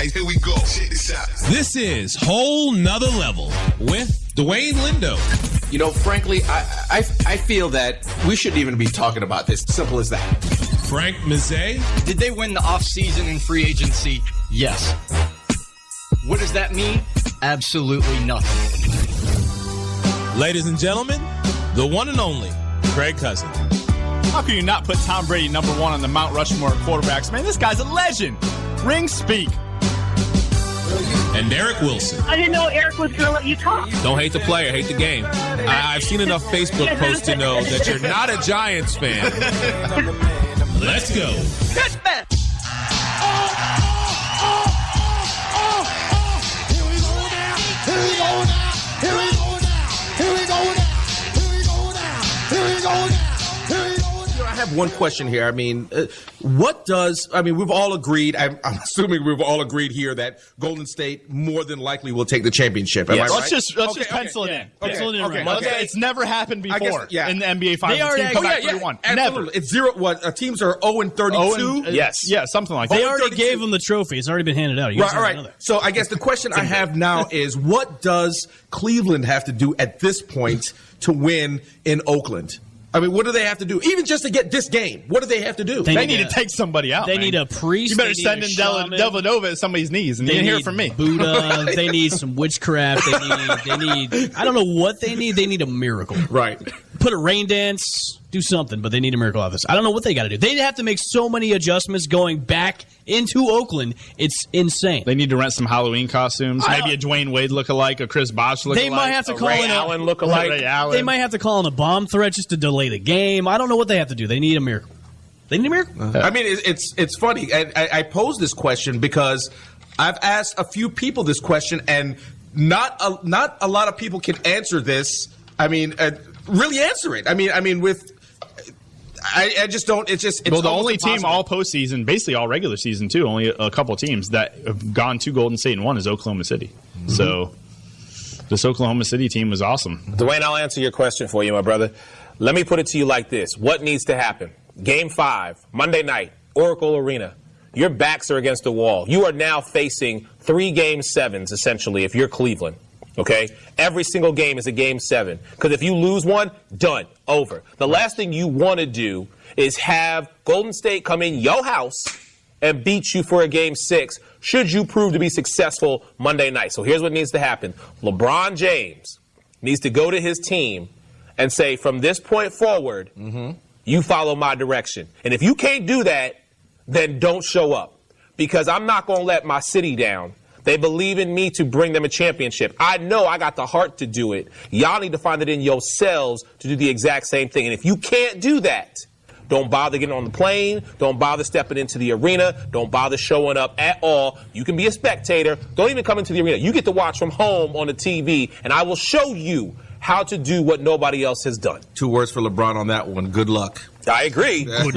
Hey, here we go. Check this out. This is Whole Nother Level with Dwayne Lindo. You know, frankly, I feel that we shouldn't even be talking about this. Simple as that. Frank Mazzei. Did they win the offseason in free agency? Yes. What does that mean? Absolutely nothing. Ladies and gentlemen, the one and only Craig Cousin. How can you not put Tom Brady number one on the Mount Rushmore of quarterbacks? Man, this guy's a legend. Rings speak. And Eric Wilson. I didn't know Eric was going to let you talk. Don't hate the player, hate the game. I've seen enough Facebook posts to know that you're not a Giants fan. Let's go. Touchback. Here we go now. Here we go now. Here we go now. Here we go now. Here we go now. Here we go now. I have one question here. I mean, we've all agreed, I'm assuming we've all agreed here that Golden State more than likely will take the championship. Am I right? Let's just pencil it in. Pencil it in. It's never happened before in the NBA Finals. They already come back 3-1. Never. It's 0. What? Teams are 0-32. Yes. Yeah, something like that. They already gave them the trophy. It's already been handed out. Right. All right. So I guess the question I have now is, what does Cleveland have to do at this point to win in Oakland? I mean, what do they have to do? Even just to get this game, what do they have to do? They need to take somebody out. They need a priest. You better send in Dellavedova at somebody's knees, and you didn't hear it from me. Buddha. They need some witchcraft. They need. I don't know what they need. They need a miracle. Right. Put a rain dance. Do something, but they need a miracle out of this. I don't know what they got to do. They have to make so many adjustments going back into Oakland. It's insane. They need to rent some Halloween costumes. Maybe a Dwayne Wade lookalike, a Chris Bosh lookalike. They might have to call Ray in Allen lookalike. Ray Allen. They might have to call in a bomb threat just to delay the game. I don't know what they have to do. They need a miracle. They need a miracle. I mean, it's funny. I pose this question because I've asked a few people this question, and not a lot of people can answer this. I mean, really answer it. I mean, I just don't. It's the only team all postseason, basically all regular season too. Only a couple teams that have gone to Golden State and won is Oklahoma City. Mm-hmm. So this Oklahoma City team was awesome. Dwayne, I'll answer your question for you, my brother. Let me put it to you like this: what needs to happen? Game 5, Monday night, Oracle Arena. Your backs are against the wall. You are now facing 3 Game 7s essentially. If you're Cleveland. Okay? Every single game is a Game 7. Because if you lose one, done. Over. The last thing you want to do is have Golden State come in your house and beat you for a Game 6 should you prove to be successful Monday night. So here's what needs to happen. LeBron James needs to go to his team and say, from this point forward, you follow my direction. And if you can't do that, then don't show up. Because I'm not going to let my city down. They believe in me to bring them a championship. I know I got the heart to do it. Y'all need to find it in yourselves to do the exact same thing. And if you can't do that, don't bother getting on the plane. Don't bother stepping into the arena. Don't bother showing up at all. You can be a spectator. Don't even come into the arena. You get to watch from home on the TV, and I will show you how to do what nobody else has done. 2 words for LeBron on that one. Good luck. I agree. But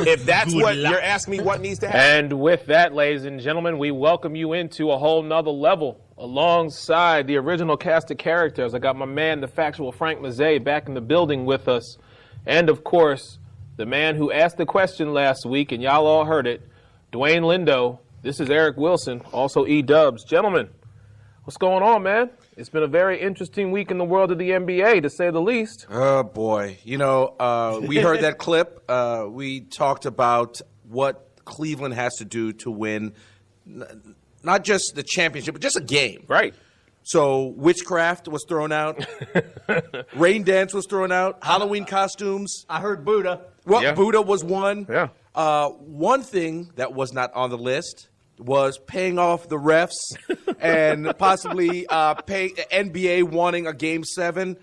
if that's what you're asking me, what needs to happen? And with that, ladies and gentlemen, we welcome you into a whole nother level. Alongside the original cast of characters, I got my man, the factual Frank Mazzei, back in the building with us. And, of course, the man who asked the question last week, and y'all all heard it, Dwayne Lindo. This is Eric Wilson, also E-Dubs. Gentlemen, what's going on, man? It's been a very interesting week in the world of the NBA, to say the least. Oh, boy. You know, we heard that clip. We talked about what Cleveland has to do to win not just the championship, but just a game. Right. So witchcraft was thrown out. Rain dance was thrown out. Halloween costumes. I heard Buddha. Well, yeah. Buddha was one. Yeah. One thing that was not on the list was paying off the refs and possibly pay NBA wanting a Game 7.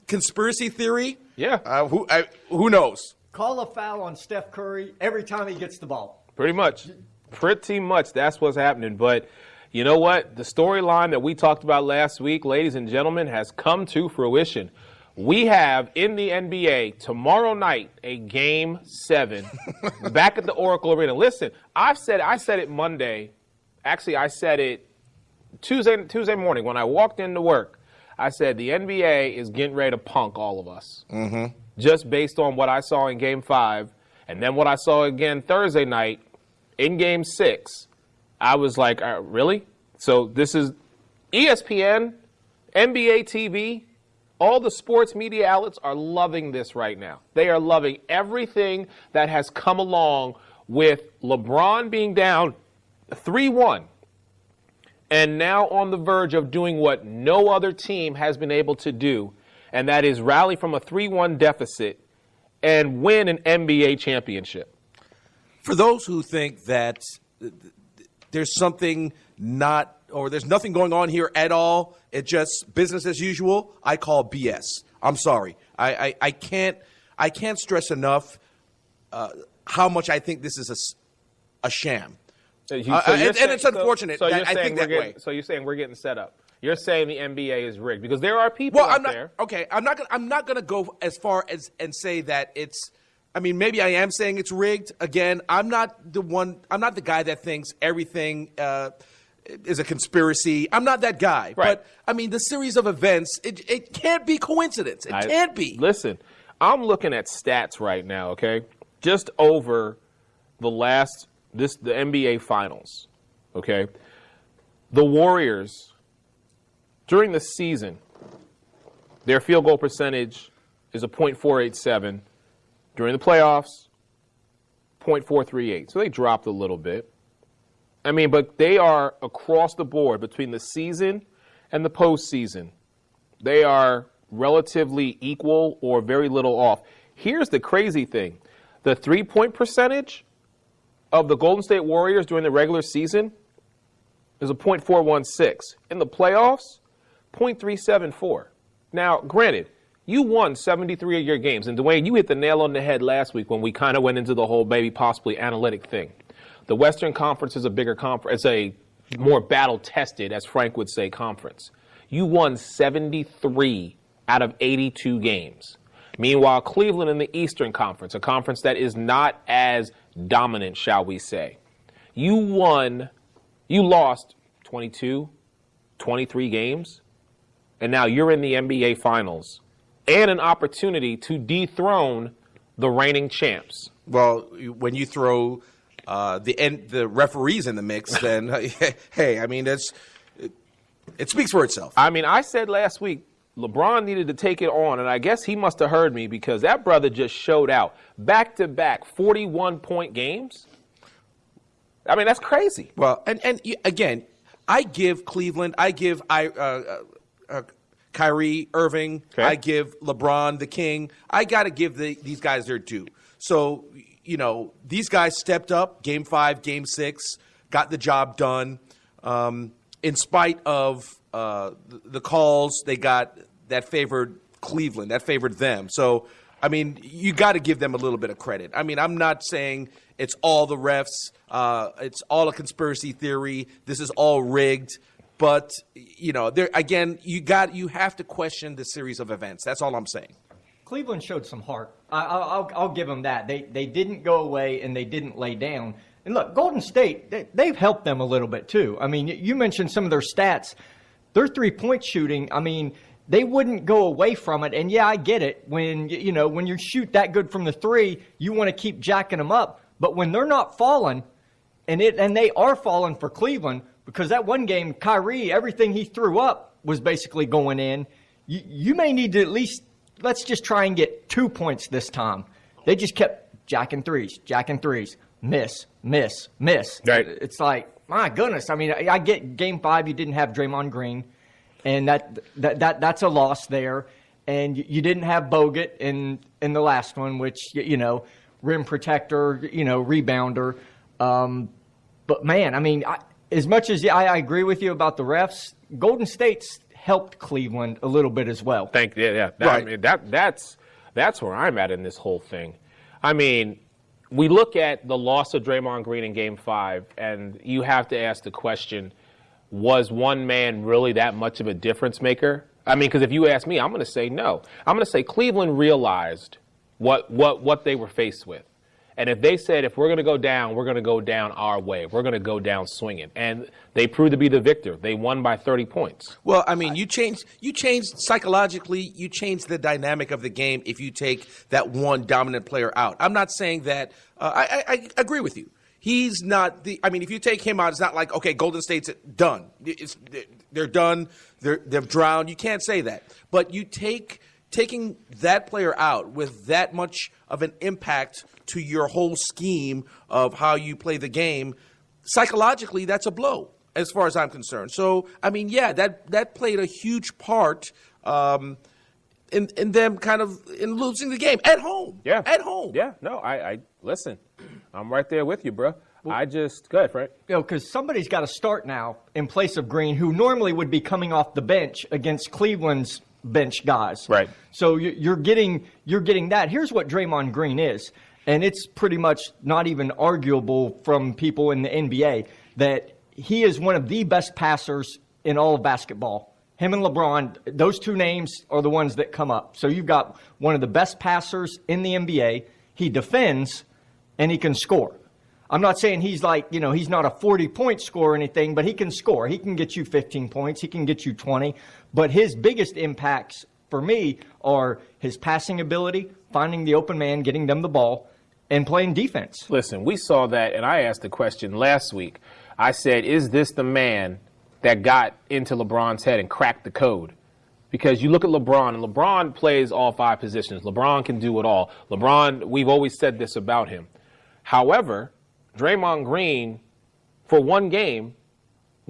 Conspiracy theory? Yeah. Who knows? Call a foul on Steph Curry every time he gets the ball. Pretty much. That's what's happening. But you know what? The storyline that we talked about last week, ladies and gentlemen, has come to fruition. We have in the NBA tomorrow night a Game 7 back at the Oracle Arena. Listen, I said it Monday. Actually, I said it Tuesday morning when I walked into work. I said the NBA is getting ready to punk all of us. Mm-hmm. Just based on what I saw in Game 5 and then what I saw again Thursday night in Game 6. I was like, really? So this is ESPN, NBA TV, all the sports media outlets are loving this right now. They are loving everything that has come along with LeBron being down 3-1 and now on the verge of doing what no other team has been able to do, and that is rally from a 3-1 deficit and win an NBA championship. For those who think that there's something there's nothing going on here at all, it's just business as usual, I call BS. I'm sorry. I can't stress enough how much I think this is a sham. And it's unfortunate that I think that way. So you're saying we're getting set up. You're saying the NBA is rigged because there are people out there. Okay, I'm not gonna go as far as and say that it's. I mean, maybe I am saying it's rigged. Again, I'm not the guy that thinks everything is a conspiracy. I'm not that guy. Right. But I mean, the series of events, it can't be coincidence. It can't be. Listen, I'm looking at stats right now. Okay, just over the NBA Finals. Okay, the Warriors during the season, their field goal percentage is a .487. During the playoffs, .438. So they dropped a little bit. I mean, but they are across the board between the season and the postseason. They are relatively equal or very little off. Here's the crazy thing. The three-point percentage of the Golden State Warriors during the regular season is a .416. In the playoffs, .374. Now, granted, you won 73 of your games. And, Dwayne, you hit the nail on the head last week when we kind of went into the whole maybe possibly analytic thing. The Western Conference is a bigger conference. It's a more battle-tested, as Frank would say, conference. You won 73 out of 82 games. Meanwhile, Cleveland in the Eastern Conference, a conference that is not as dominant, shall we say. You lost 22, 23 games, and now you're in the NBA Finals and an opportunity to dethrone the reigning champs. Well, when you throw the referees in the mix, then hey, I mean it speaks for itself. I mean, I said last week LeBron needed to take it on, and I guess he must have heard me because that brother just showed out. Back-to-back 41-point games. I mean, that's crazy. Well, and again, I give Cleveland, I give Kyrie Irving, okay. I give LeBron the King. I got to give these guys their due. So, these guys stepped up, Game 5, Game 6, got the job done. In spite of the calls they got that favored Cleveland, that favored them. So, I mean, you got to give them a little bit of credit. I mean, I'm not saying it's all the refs. It's all a conspiracy theory. This is all rigged. But, there again, you have to question the series of events. That's all I'm saying. Cleveland showed some heart. I'll give them that. They didn't go away and they didn't lay down. And look, Golden State, they've helped them a little bit too. I mean, you mentioned some of their stats. Their three-point shooting, I mean, they wouldn't go away from it. And yeah, I get it. When you shoot that good from the three, you want to keep jacking them up. But when they're not falling, and they are falling for Cleveland, because that one game, Kyrie, everything he threw up was basically going in. You may need to at least, let's just try and get 2 points this time. They just kept jacking threes, miss. Right. It's like, my goodness. I mean, I get Game 5, you didn't have Draymond Green, and that's a loss there. And you didn't have Bogut in the last one, which, rim protector, rebounder. But, man, I mean, as much as I agree with you about the refs, Golden State's helped Cleveland a little bit as well. Right. I mean, that's where I'm at in this whole thing. I mean, we look at the loss of Draymond Green in Game 5, and you have to ask the question, was one man really that much of a difference maker? I mean, because if you ask me, I'm going to say no. I'm going to say Cleveland realized what they were faced with. And if they said, if we're going to go down, we're going to go down our way. We're going to go down swinging. And they proved to be the victor. They won by 30 points. Well, I mean, you changed psychologically, you changed the dynamic of the game if you take that one dominant player out. I'm not saying that I agree with you. He's not the. I mean, if you take him out, it's not like, okay, Golden State's done. They're done. They've drowned. You can't say that. But you taking that player out with that much of an impact to your whole scheme of how you play the game, psychologically, that's a blow as far as I'm concerned. So, I mean, yeah, that played a huge part in them kind of in losing the game at home. Yeah. At home. Yeah. No, I listen. I'm right there with you, bro. Go ahead, Frank. Because somebody's got to start now in place of Green, who normally would be coming off the bench against Cleveland's bench guys. Right. So you're getting that. Here's what Draymond Green is, and it's pretty much not even arguable from people in the NBA that he is one of the best passers in all of basketball. Him and LeBron, those two names are the ones that come up. So you've got one of the best passers in the NBA. He defends, and he can score. I'm not saying he's like, he's not a 40-point scorer or anything, but he can score. He can get you 15 points. He can get you 20. But his biggest impacts for me are his passing ability, finding the open man, getting them the ball, and playing defense. Listen, we saw that, and I asked the question last week. I said, is this the man that got into LeBron's head and cracked the code? Because you look at LeBron, and LeBron plays all 5 positions. LeBron can do it all. LeBron, we've always said this about him. However, Draymond Green, for one game,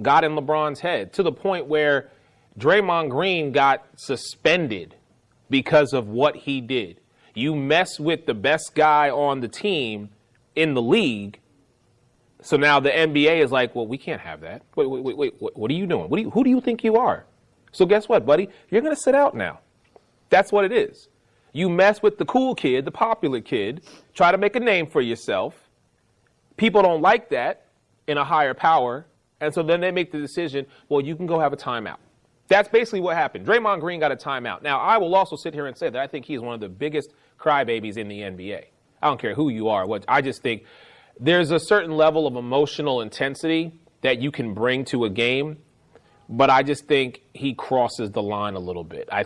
got in LeBron's head to the point where Draymond Green got suspended because of what he did. You mess with the best guy on the team in the league, so now the NBA is like, well, we can't have that. Wait, what are you doing? Who do you think you are? So guess what, buddy? You're going to sit out now. That's what it is. You mess with the cool kid, the popular kid, try to make a name for yourself. People don't like that in a higher power, and so then they make the decision, well, you can go have a timeout. That's basically what happened. Draymond Green got a timeout. Now, I will also sit here and say that I think he's one of the biggest crybabies in the NBA. I don't care who you are. I just think there's a certain level of emotional intensity that you can bring to a game, but I just think he crosses the line a little bit. I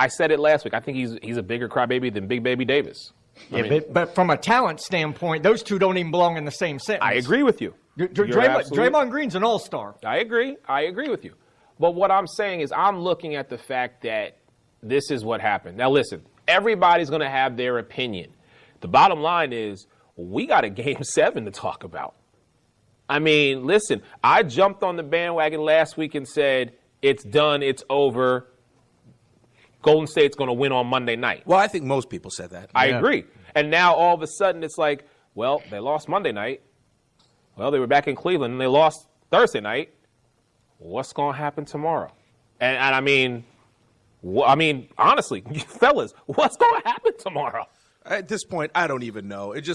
said it last week. I think he's a bigger crybaby than Big Baby Davis. Yeah, but from a talent standpoint, those two don't even belong in the same sentence. I agree with you. Draymond Green's an all-star. I agree with you. But what I'm saying is I'm looking at the fact that this is what happened. Now, listen, everybody's going to have their opinion. The bottom line is we got a Game 7 to talk about. I mean, listen, I jumped on the bandwagon last week and said, it's done, it's over. Golden State's going to win on Monday night. Well, I think most people said that. I agree. And now all of a sudden it's like, well, they lost Monday night. Well, they were back in Cleveland and they lost Thursday night. What's going to happen tomorrow? And I mean, honestly, fellas, what's going to happen tomorrow? At this point, I don't even know. It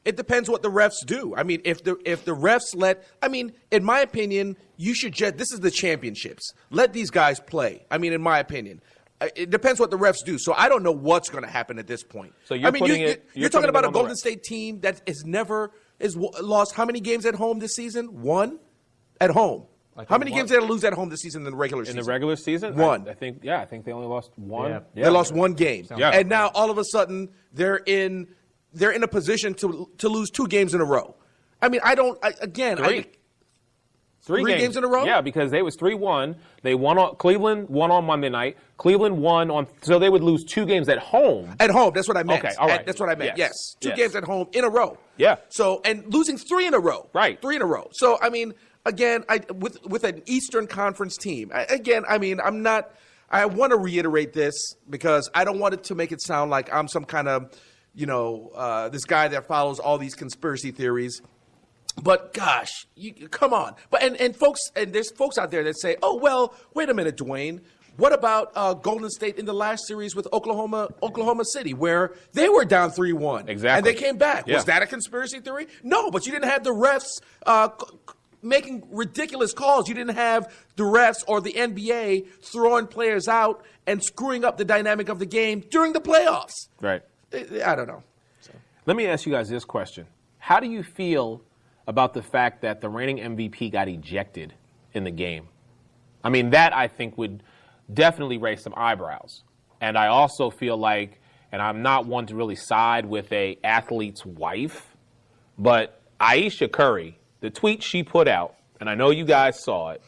depends what the refs do. I mean, if the refs in my opinion, you should this is the championships. Let these guys play. I mean, in my opinion. It depends what the refs do. So I don't know what's going to happen at this point. So you're talking about a Golden State team that has lost how many games at home this season? 1 at home. How many games did they lose at home this season in the regular season? In the regular season? 1. I think they only lost 1. Yeah. They lost 1 game. Yeah. And now all of a sudden they're in a position to lose 2 games in a row. I mean, Three games in a row? Yeah, because they was 3-1. They Cleveland won on Monday night. Cleveland won so they would lose 2 games at home. At home, that's what I meant. Okay, all right. That's what I meant. Yes. 2 Yes. games at home in a row. Yeah. So, and losing 3 in a row. Right. 3 in a row. So, I mean, again, with an Eastern Conference team, I want to reiterate this because I don't want it to make it sound like I'm some kind of, this guy that follows all these conspiracy theories. But gosh, come on. But and there's folks out there that say, oh well, wait a minute, Dwayne. What about Golden State in the last series with Oklahoma City, where they were down 3-1, exactly, and they came back? Yeah. Was that a conspiracy theory? No, but you didn't have the refs making ridiculous calls. You didn't have the refs or the NBA throwing players out and screwing up the dynamic of the game during the playoffs. Right. I don't know. So. Let me ask you guys this question: how do you feel about the fact that the reigning MVP got ejected in the game? I mean, that I think would definitely raise some eyebrows. And I also feel like, and I'm not one to really side with a athlete's wife, But Aisha Curry, the tweet she put out, and I know you guys saw it.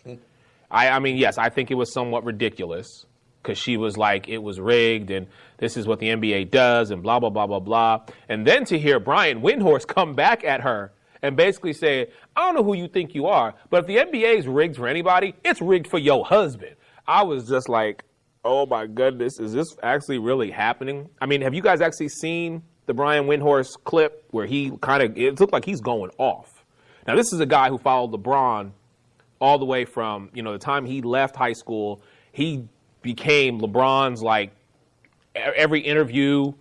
I mean, yes, I think it was somewhat ridiculous because she was like, it was rigged and this is what the NBA does and blah, blah, blah, blah, blah. And then to hear Brian Windhorst come back at her and basically say, I don't know who you think you are, but if the NBA is rigged for anybody, it's rigged for your husband. I was just like, oh my goodness, is this actually really happening? I mean, have you guys actually seen the Brian Windhorst clip where he it looked like he's going off? Now, this is a guy who followed LeBron all the way from, the time he left high school. He became LeBron's, like, every interview,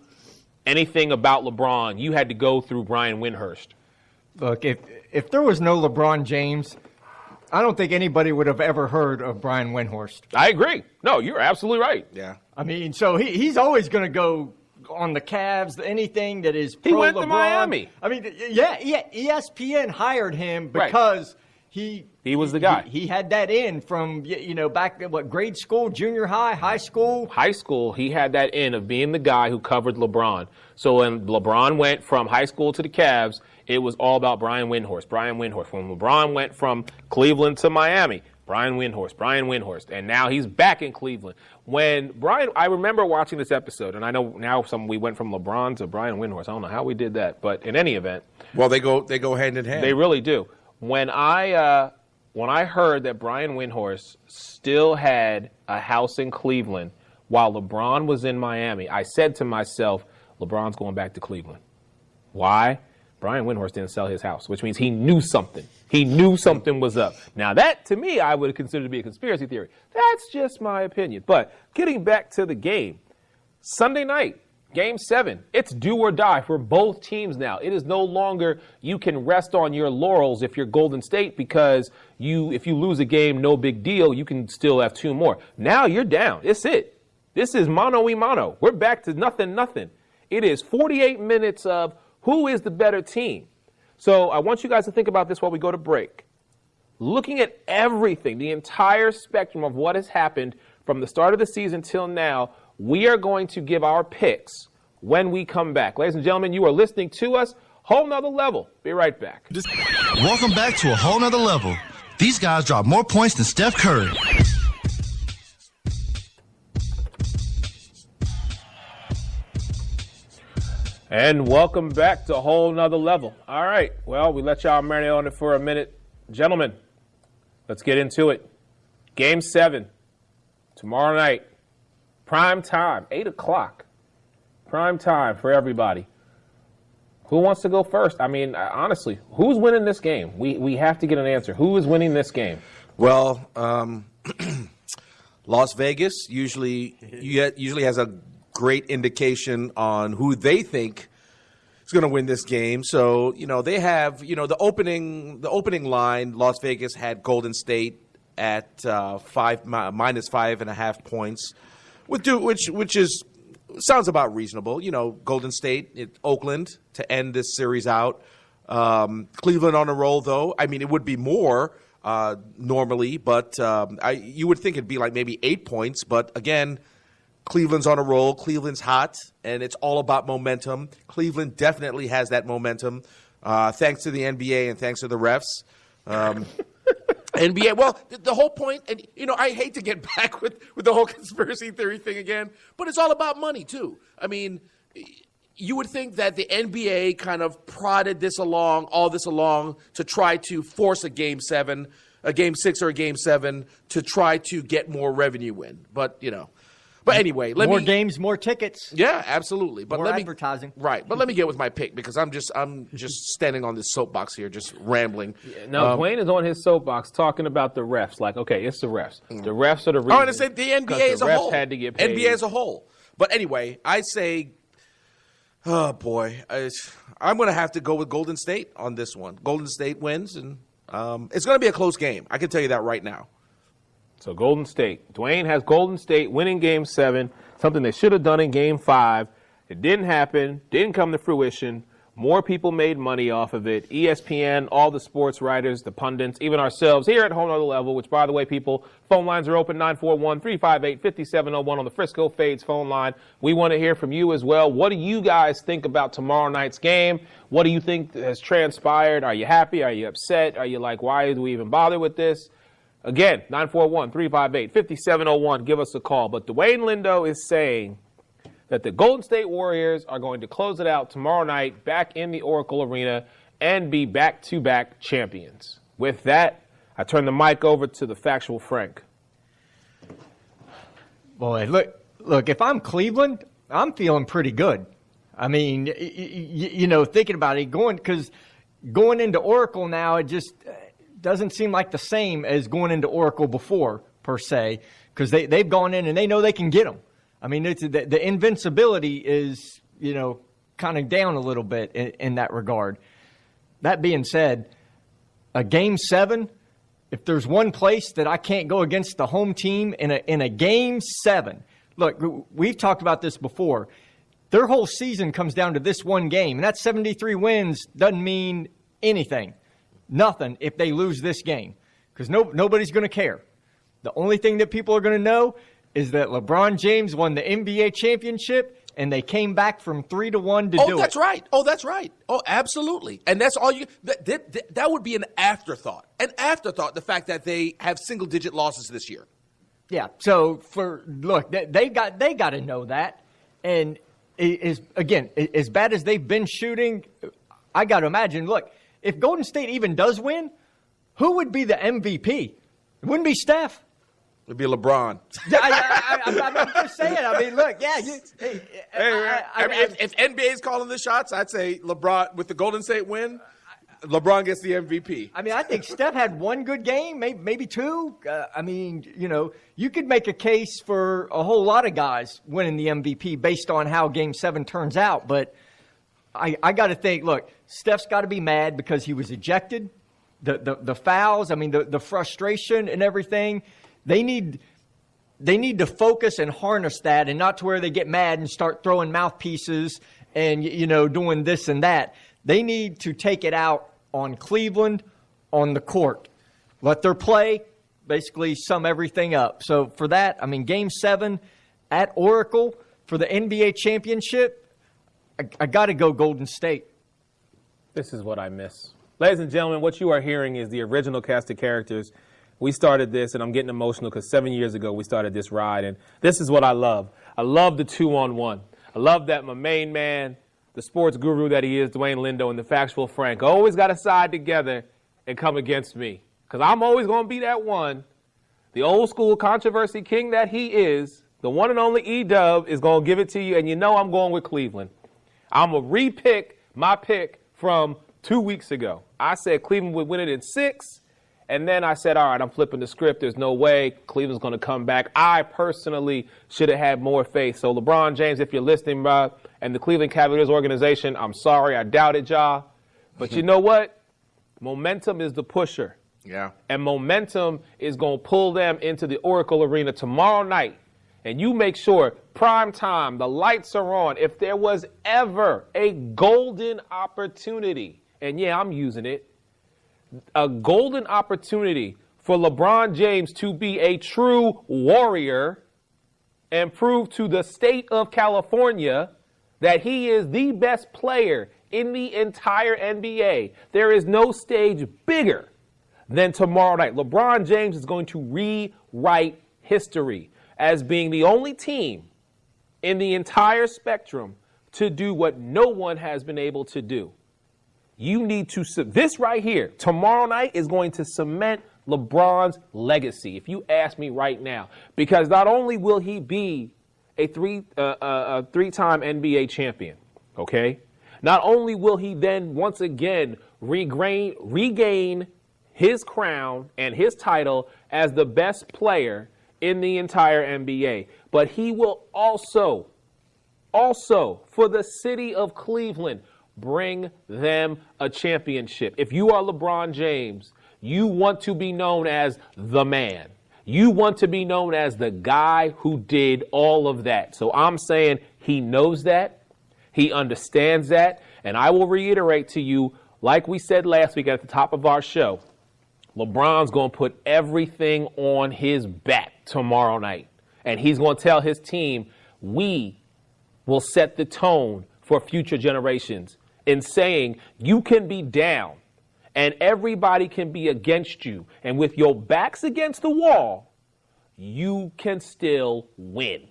anything about LeBron, you had to go through Brian Windhorst. Look, if there was no LeBron James, I don't think anybody would have ever heard of Brian Windhorst. I agree. No, you're absolutely right. Yeah. I mean, so he's always going to go on the Cavs, anything that is pro He went LeBron. to Miami. I mean, yeah, ESPN hired him because he was the guy. He had that in from, back at grade school, junior high, high school? High school, he had that in of being the guy who covered LeBron. So when LeBron went from high school to the Cavs, it was all about Brian Windhorst. When LeBron went from Cleveland to Miami, Brian Windhorst. And now he's back in Cleveland. I remember watching this episode, and I know now we went from LeBron to Brian Windhorst. I don't know how we did that, but in any event. Well, they go hand in hand. They really do. When I heard that Brian Windhorst still had a house in Cleveland while LeBron was in Miami, I said to myself, LeBron's going back to Cleveland. Why? Brian Windhorst didn't sell his house, which means he knew something. He knew something was up. Now that, to me, I would consider to be a conspiracy theory. That's just my opinion. But getting back to the game, Sunday night, Game 7, it's do or die for both teams now. It is no longer you can rest on your laurels if you're Golden State because if you lose a game, no big deal, you can still have 2 more. Now you're down. It's it. This is mano y mano. We're back to nothing. It is 48 minutes of who is the better team. So I want you guys to think about this while we go to break. Looking at everything, the entire spectrum of what has happened from the start of the season till now, we are going to give our picks when we come back. Ladies and gentlemen, you are listening to us. Whole Nother Level. Be right back. Welcome back to A Whole Nother Level. These guys drop more points than Steph Curry. And welcome back to A Whole Nother Level. All right. Well, we let y'all marinate on it for a minute. Gentlemen, let's get into it. Game 7, tomorrow night. Prime time, 8 o'clock. Prime time for everybody. Who wants to go first? I mean, honestly, who's winning this game? We have to get an answer. Who is winning this game? Well, Las Vegas usually has a great indication on who they think is going to win this game. So, they have, the opening line, Las Vegas had Golden State at minus 5.5 points, which is sounds about reasonable. Golden State, Oakland to end this series out. Cleveland on a roll, though. I mean, it would be more normally, but you would think it'd be like maybe 8 points. But again, Cleveland's on a roll. Cleveland's hot, and it's all about momentum. Cleveland definitely has that momentum, thanks to the NBA and thanks to the refs. NBA, well, the whole point, and I hate to get back with the whole conspiracy theory thing again, but it's all about money too. I mean, you would think that the NBA kind of prodded all this along to try to force a Game 6 or a Game 7 to try to get more revenue in. But But anyway, more games, more tickets. Yeah, absolutely. But more let me advertising. Right, but let me get with my pick because I'm just standing on this soapbox here, just rambling. Now, Dwayne is on his soapbox talking about the refs. Like, okay, it's the refs. The refs are the reason. Oh, and it's the NBA as a whole. Had to get paid. NBA as a whole. But anyway, I say, oh boy, I'm going to have to go with Golden State on this one. Golden State wins, and it's going to be a close game. I can tell you that right now. So Golden State. Dwayne has Golden State winning Game 7, something they should have done in Game 5. It didn't happen, didn't come to fruition. More people made money off of it. ESPN, all the sports writers, the pundits, even ourselves here at Home Other Level, which, by the way, people, phone lines are open, 941-358-5701 on the Frisco Fades phone line. We want to hear from you as well. What do you guys think about tomorrow night's game? What do you think has transpired? Are you happy? Are you upset? Are you like, why do we even bother with this? Again, 941-358-5701. Give us a call. But Dwayne Lindo is saying that the Golden State Warriors are going to close it out tomorrow night back in the Oracle Arena and be back-to-back champions. With that, I turn the mic over to the factual Frank. Boy, look, if I'm Cleveland, I'm feeling pretty good. I mean, thinking about it, because going into Oracle now, it just doesn't seem like the same as going into Oracle before, per se, because they've gone in and they know they can get them. I mean, the invincibility is, kind of down a little bit in that regard. That being said, a Game 7, if there's one place that I can't go against the home team in a Game 7, look, we've talked about this before. Their whole season comes down to this one game, and that 73 wins doesn't mean anything, nothing if they lose this game, because nobody's going to care. The only thing that people are going to know is that LeBron James won the NBA championship, and they came back from 3-1 to do it. Oh, that's right. Oh, that's right. Oh, absolutely. And that's all you – that would be an afterthought. An afterthought, the fact that they have single-digit losses this year. Yeah. So, they got to know that. And, as bad as they've been shooting, I got to imagine, look, if Golden State even does win, who would be the MVP? It wouldn't be Steph. It'd be LeBron. I'm just saying. I mean, look, yeah. If NBA's calling the shots, I'd say LeBron, with the Golden State win, LeBron gets the MVP. I mean, I think Steph had one good game, maybe two. You could make a case for a whole lot of guys winning the MVP based on how Game 7 turns out. But I got to think, look, Steph's got to be mad because he was ejected. The fouls, I mean, the frustration and everything. They need to focus and harness that, and not to where they get mad and start throwing mouthpieces and, doing this and that. They need to take it out on Cleveland on the court. Let their play basically sum everything up. So for that, I mean, Game 7 at Oracle for the NBA championship, I got to go Golden State. This is what I miss. Ladies and gentlemen, what you are hearing is the original cast of characters. We started this, and I'm getting emotional because 7 years ago we started this ride, and this is what I love. I love the 2-on-1. I love that my main man, the sports guru that he is, Dwayne Lindo, and the factual Frank, always got to side together and come against me, because I'm always going to be that one. The old school controversy king that he is, the one and only E-Dub, is going to give it to you, and I'm going with Cleveland. I'm going to re-pick my pick from 2 weeks ago. I said Cleveland would win it in 6. And then I said, all right, I'm flipping the script. There's no way Cleveland's going to come back. I personally should have had more faith. So, LeBron James, if you're listening, bro, and the Cleveland Cavaliers organization, I'm sorry. I doubted y'all. But you know what? Momentum is the pusher. Yeah. And momentum is going to pull them into the Oracle Arena tomorrow night. And you make sure, prime time, the lights are on. If there was ever a golden opportunity, and yeah, I'm using it, a golden opportunity for LeBron James to be a true warrior and prove to the state of California that he is the best player in the entire NBA. There is no stage bigger than tomorrow night. LeBron James is going to rewrite history as being the only team in the entire spectrum to do what no one has been able to do. You need to, this right here, tomorrow night is going to cement LeBron's legacy, if you ask me right now. Because not only will he be a three-time NBA champion, okay? Not only will he then once again regain his crown and his title as the best player in the entire NBA, but he will also, for the city of Cleveland, bring them a championship. If you are LeBron James, you want to be known as the man. You want to be known as the guy who did all of that. So I'm saying he knows that. He understands that. And I will reiterate to you, like we said last week at the top of our show, LeBron's going to put everything on his back tomorrow night. And he's going to tell his team, we will set the tone for future generations in saying you can be down and everybody can be against you. And with your backs against the wall, you can still win.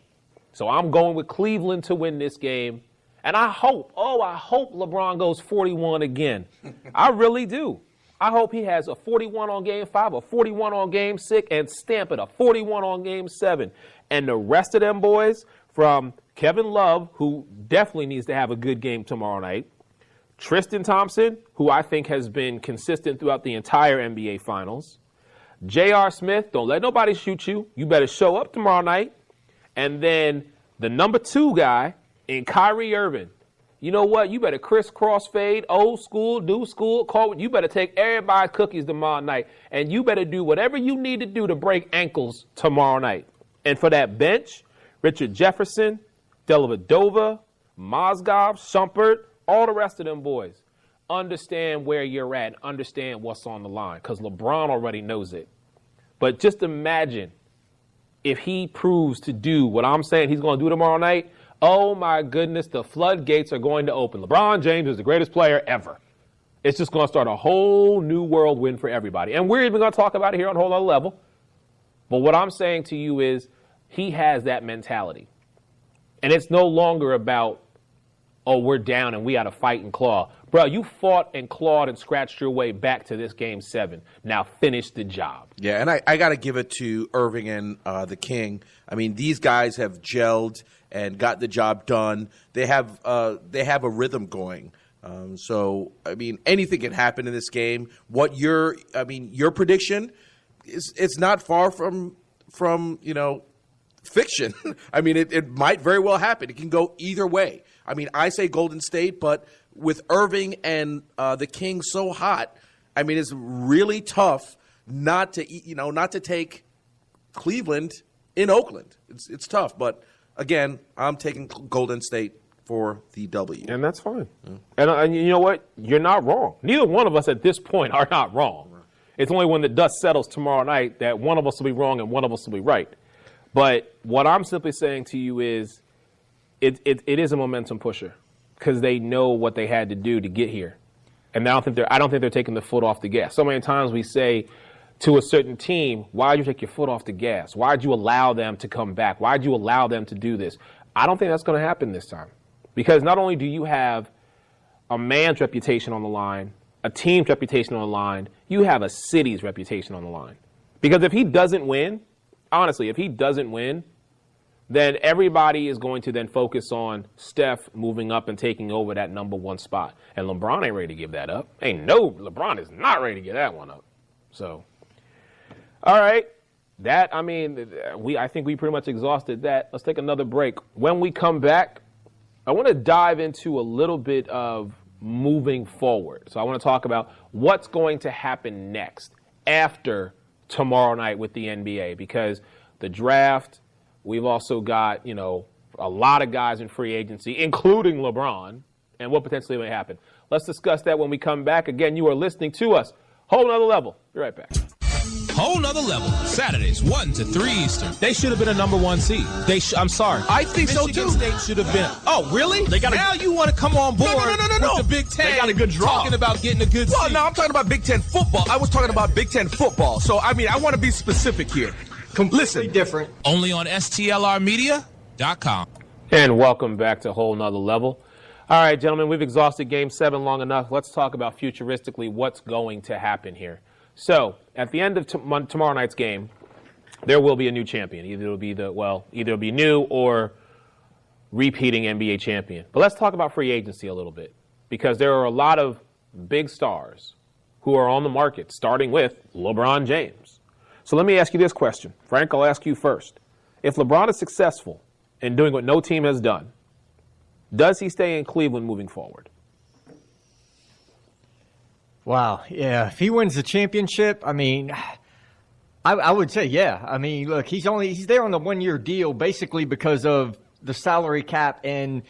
So I'm going with Cleveland to win this game. And I hope LeBron goes 41 again. I really do. I hope he has a 41 on game 5, a 41 on game 6, and stamp it, a 41 on game 7. And the rest of them boys, from Kevin Love, who definitely needs to have a good game tomorrow night, Tristan Thompson, who I think has been consistent throughout the entire NBA Finals, J.R. Smith, don't let nobody shoot you. You better show up tomorrow night. And then the number 2 guy in Kyrie Irving. You know what? You better crisscross fade, old school, new school, you better take everybody's cookies tomorrow night. And you better do whatever you need to do to break ankles tomorrow night. And for that bench, Richard Jefferson, Dellavedova, Mozgov, Shumpert, all the rest of them boys, understand where you're at and understand what's on the line, because LeBron already knows it. But just imagine if he proves to do what I'm saying he's going to do tomorrow night. Oh, my goodness, the floodgates are going to open. LeBron James is the greatest player ever. It's just going to start a whole new whirlwind for everybody. And we're even going to talk about it here on a whole other level. But what I'm saying to you is he has that mentality. And it's no longer about, oh, we're down and we got to fight and claw. Bro, you fought and clawed and scratched your way back to this game 7. Now finish the job. Yeah, and I got to give it to Irving and the King. I mean, these guys have gelled and got the job done. They have a rhythm going. So I mean, anything can happen in this game. Your prediction it's not far from fiction. I mean, it might very well happen. It can go either way. I mean, I say Golden State, but with Irving and the King so hot, I mean, it's really tough not to take Cleveland in Oakland. It's tough, but again, I'm taking Golden State for the W. And that's fine. Yeah. And you know what? You're not wrong. Neither one of us at this point are not wrong. Right. It's only when the dust settles tomorrow night that one of us will be wrong and one of us will be right. But what I'm simply saying to you is it is a momentum pusher because they know what they had to do to get here. And I don't think they're taking the foot off the gas. So many times we say to a certain team, why'd you take your foot off the gas? Why'd you allow them to come back? Why'd you allow them to do this? I don't think that's going to happen this time. Because not only do you have a man's reputation on the line, a team's reputation on the line, you have a city's reputation on the line. Because if he doesn't win, honestly, if he doesn't win, then everybody is going to then focus on Steph moving up and taking over that number 1 spot. And LeBron ain't ready to give that up. LeBron is not ready to give that one up. So, all right. I think we pretty much exhausted that. Let's take another break. When we come back, I want to dive into a little bit of moving forward. So I want to talk about what's going to happen next after tomorrow night with the NBA, because the draft, we've also got, a lot of guys in free agency, including LeBron, and what potentially may happen. Let's discuss that when we come back. Again, you are listening to us. Whole Nother Level. Be right back. Whole Nother Level. Saturdays, 1 to 3 Eastern. They should have been a number 1 seed. I'm sorry. I think so too. Michigan State should have been. Oh, really? Now you want to come on board No. with the Big Ten. They got a good draw. Talking about getting a good seed. Well, no, I'm talking about Big Ten football. I was talking about Big Ten football. So, I mean, I want to be specific here. Completely different. Only on STLRmedia.com. And welcome back to Whole Nother Level. All right, gentlemen, we've exhausted Game 7 long enough. Let's talk about futuristically what's going to happen here. So, at the end of tomorrow night's game, there will be a new champion. Either it'll be new or repeating NBA champion. But let's talk about free agency a little bit, because there are a lot of big stars who are on the market, starting with LeBron James. So let me ask you this question. Frank, I'll ask you first. If LeBron is successful in doing what no team has done, does he stay in Cleveland moving forward? Wow. Yeah. If he wins the championship, I mean, I would say, yeah. I mean, look, he's there on the 1-year deal basically because of the salary cap and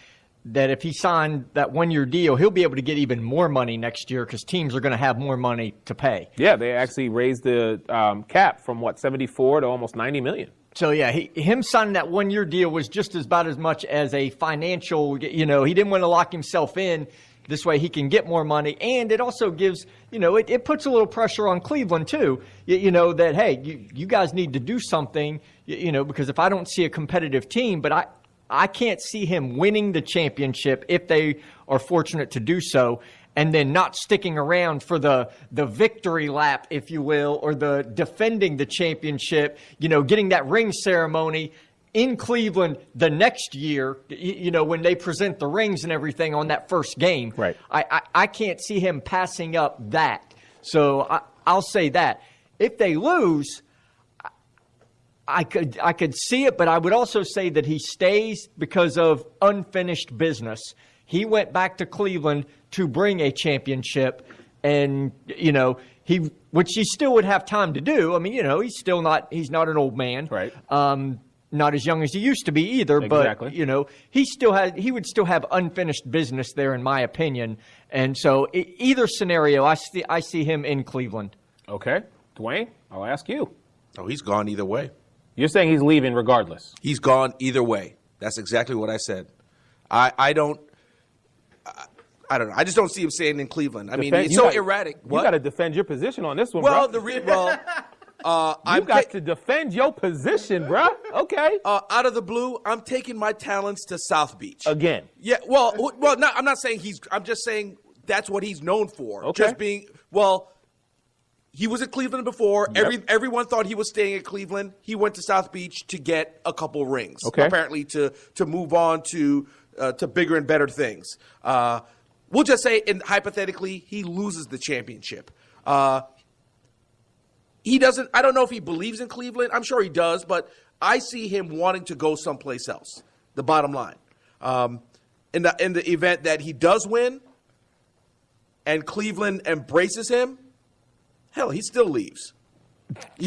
that if he signed that 1-year deal, he'll be able to get even more money next year because teams are going to have more money to pay. Yeah, they actually raised the cap from 74 to almost 90 million. So yeah, him signing that 1-year deal was just about as much as a financial. He didn't want to lock himself in. This way he can get more money, and it also gives, it puts a little pressure on Cleveland too. That hey, you guys need to do something. Because if I don't see a competitive team, but I can't see him winning the championship if they are fortunate to do so, and then not sticking around for the victory lap, if you will, or the defending the championship, getting that ring ceremony in Cleveland the next year, when they present the rings and everything on that first game. Right. I can't see him passing up that. So I'll say that. If they lose, I could see it, but I would also say that he stays because of unfinished business. He went back to Cleveland to bring a championship, and which he still would have time to do. I mean, he's not an old man, right? Not as young as he used to be either, exactly. But he would still have unfinished business there, in my opinion. And so either scenario, I see him in Cleveland. Okay, Dwayne, I'll ask you. Oh, he's gone either way. You're saying he's leaving regardless? He's gone either way. That's exactly what I said. I don't know. I just don't see him staying in Cleveland. I mean, it's so erratic. You got to defend your position on this one, well, bro. I've got to defend your position, bro. Okay. Out of the blue, I'm taking my talents to South Beach Again. Yeah. Well, I'm not saying I'm just saying that's what he's known for. Okay. Just being he was at Cleveland before. Yep. Everyone thought he was staying at Cleveland. He went to South Beach to get a couple rings. Okay. Apparently to move on to bigger and better things. We'll just say, and hypothetically, he loses the championship. He doesn't. I don't know if he believes in Cleveland. I'm sure he does, but I see him wanting to go someplace else. The bottom line, in the event that he does win, and Cleveland embraces him, hell, he still leaves. So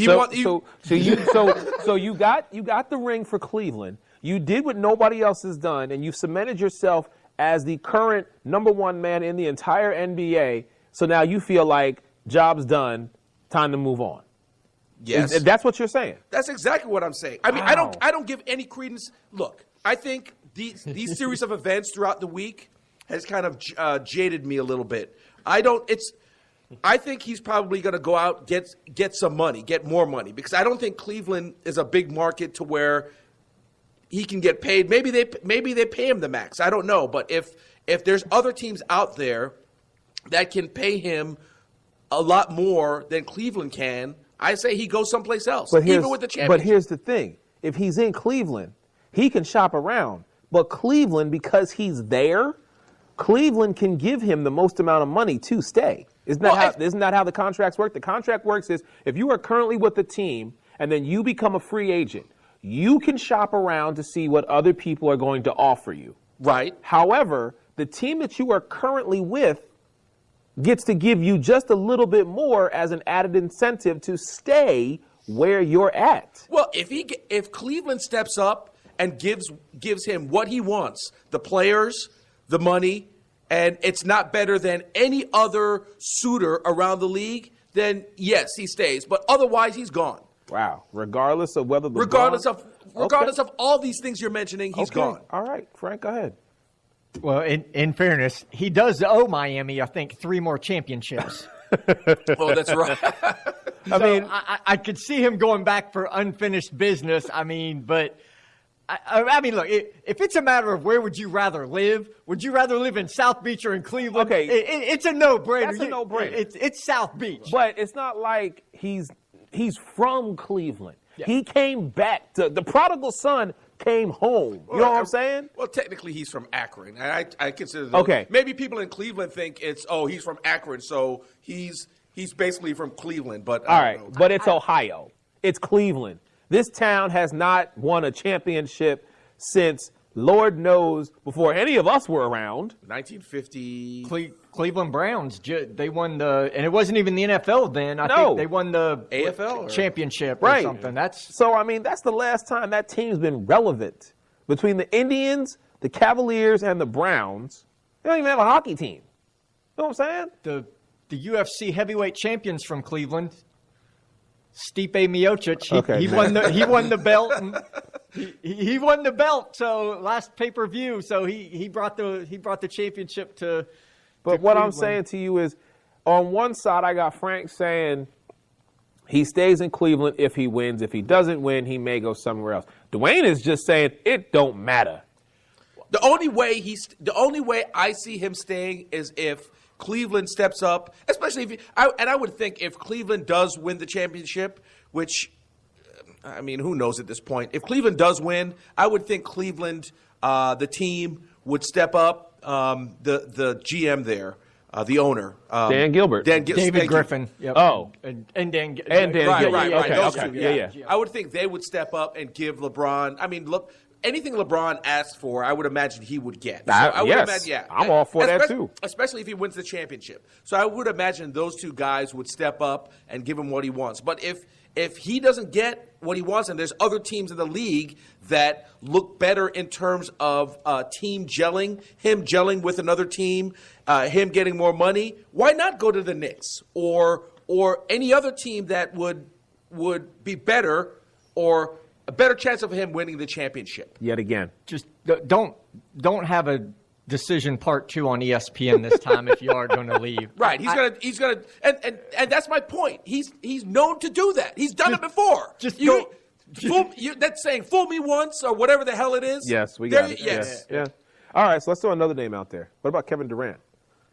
you got the ring for Cleveland. You did what nobody else has done, and you've cemented yourself as the current number one man in the entire NBA. So now you feel like job's done, time to move on. Yes, that's what you're saying. That's exactly what I'm saying. I mean, Wow. I don't give any credence. Look, I think these series of events throughout the week has kind of jaded me a little bit. I think he's probably going to go out, get some money, get more money, because I don't think Cleveland is a big market to where he can get paid. Maybe they pay him the max. I don't know, but if there's other teams out there that can pay him a lot more than Cleveland can, I say he goes someplace else, even with the championship. But here's the thing: if he's in Cleveland, he can shop around. But Cleveland, because he's there, Cleveland can give him the most amount of money to stay. Isn't that how the contracts work? The contract works is if you are currently with the team and then you become a free agent, you can shop around to see what other people are going to offer you. Right. However, the team that you are currently with gets to give you just a little bit more as an added incentive to stay where you're at. Well, if Cleveland steps up and gives him what he wants, the players, the money, and it's not better than any other suitor around the league, then yes, he stays. But otherwise, he's gone. Wow. Regardless of whether regardless of all these things you're mentioning, he's gone. All right, Frank, go ahead. Well, in fairness, he does owe Miami, I think, 3 more championships. Oh, that's right. I could see him going back for unfinished business. I mean, but I mean, look, if it's a matter of where would you rather live in South Beach or in Cleveland? Okay, it's a no-brainer. That's a no-brainer. It's South Beach. But it's not like he's from Cleveland. Yeah. He came back to the prodigal son. Came home. You know what I'm saying? Well, technically, he's from Akron. I consider okay. Maybe people in Cleveland think he's from Akron, so he's basically from Cleveland. But all right, but it's Ohio. It's Cleveland. This town has not won a championship since Lord knows before any of us were around. 1950. Cleveland Browns. They won and it wasn't even the NFL then. I think they won the AFL championship or something. So I mean, that's the last time that team's been relevant. Between the Indians, the Cavaliers and the Browns, they don't even have a hockey team. You know what I'm saying? The UFC heavyweight champions from Cleveland, Stipe Miocic, he won the belt. And he won the belt. So last pay-per-view, so he brought the championship to. But what I'm saying to you is, on one side, I got Frank saying he stays in Cleveland if he wins. If he doesn't win, he may go somewhere else. Dwayne is just saying it don't matter. The only way I see him staying is if Cleveland steps up, especially I would think if Cleveland does win the championship, which, I mean, who knows at this point. If Cleveland does win, I would think Cleveland, the team, would step up. The GM there, the owner, Dan Gilbert, David Griffin. Yep. Oh, and Dan Gilbert. Right. Okay, those two. Yeah. I would think they would step up and give LeBron. I mean, look, anything LeBron asks for, I would imagine he would get. So I would imagine, I'm all for that too. Especially if he wins the championship. So I would imagine those two guys would step up and give him what he wants. But if he doesn't get what he wants, and there's other teams in the league that look better in terms of team gelling, him gelling with another team, him getting more money, why not go to the Knicks or any other team that would be better or a better chance of him winning the championship? Yet again. Just don't have a decision part 2 on ESPN this time if you are going to leave. Right. He's gonna and that's my point. He's known to do that. He's done it before. That's saying fool me once or whatever the hell it is. Yes, we got it. Yes. Yeah. All right, so let's throw another name out there. What about Kevin Durant?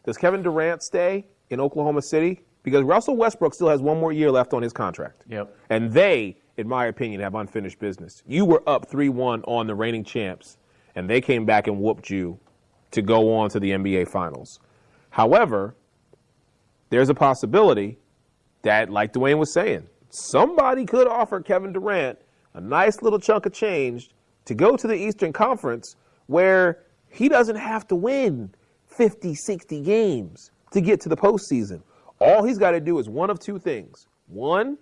Does Kevin Durant stay in Oklahoma City? Because Russell Westbrook still has one more year left on his contract. Yep. And they, in my opinion, have unfinished business. You were up 3-1 on the reigning champs, and they came back and whooped you to go on to the NBA Finals. However, there's a possibility that, like Dwayne was saying, somebody could offer Kevin Durant a nice little chunk of change to go to the Eastern Conference where he doesn't have to win 50, 60 games to get to the postseason. All he's got to do is one of two things. One,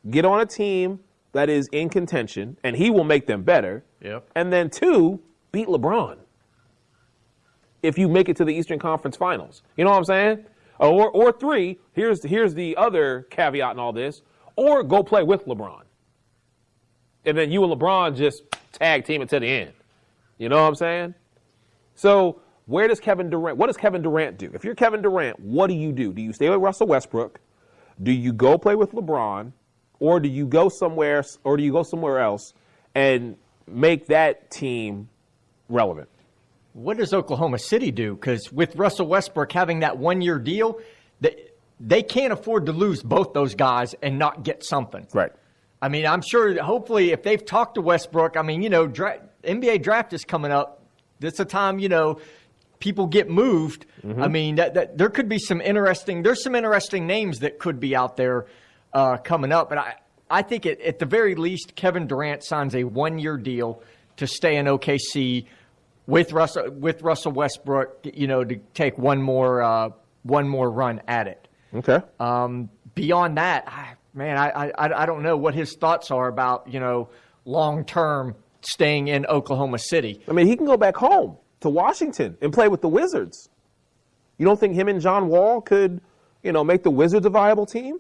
get on a team that is in contention, and he will make them better. Yep. And then two, beat LeBron if you make it to the Eastern Conference Finals. You know what I'm saying? Or three, here's the other caveat in all this, or go play with LeBron. And then you and LeBron just tag team it to the end. You know what I'm saying? So what does Kevin Durant do? If you're Kevin Durant, what do you do? Do you stay with Russell Westbrook? Do you go play with LeBron? Or do you go somewhere else and make that team relevant? What does Oklahoma City do? Because with Russell Westbrook having that 1-year deal, they can't afford to lose both those guys and not get something. Right. I mean, I'm sure, hopefully, if they've talked to Westbrook, I mean, NBA draft is coming up. It's a time, people get moved. Mm-hmm. I mean, that there could be some interesting names that could be out there coming up. But I think at the very least, Kevin Durant signs a 1-year deal to stay in OKC with Russell Westbrook, to take one more run at it. Okay. Beyond that, I don't know what his thoughts are about, long term staying in Oklahoma City. I mean, he can go back home to Washington and play with the Wizards. You don't think him and John Wall could, make the Wizards a viable team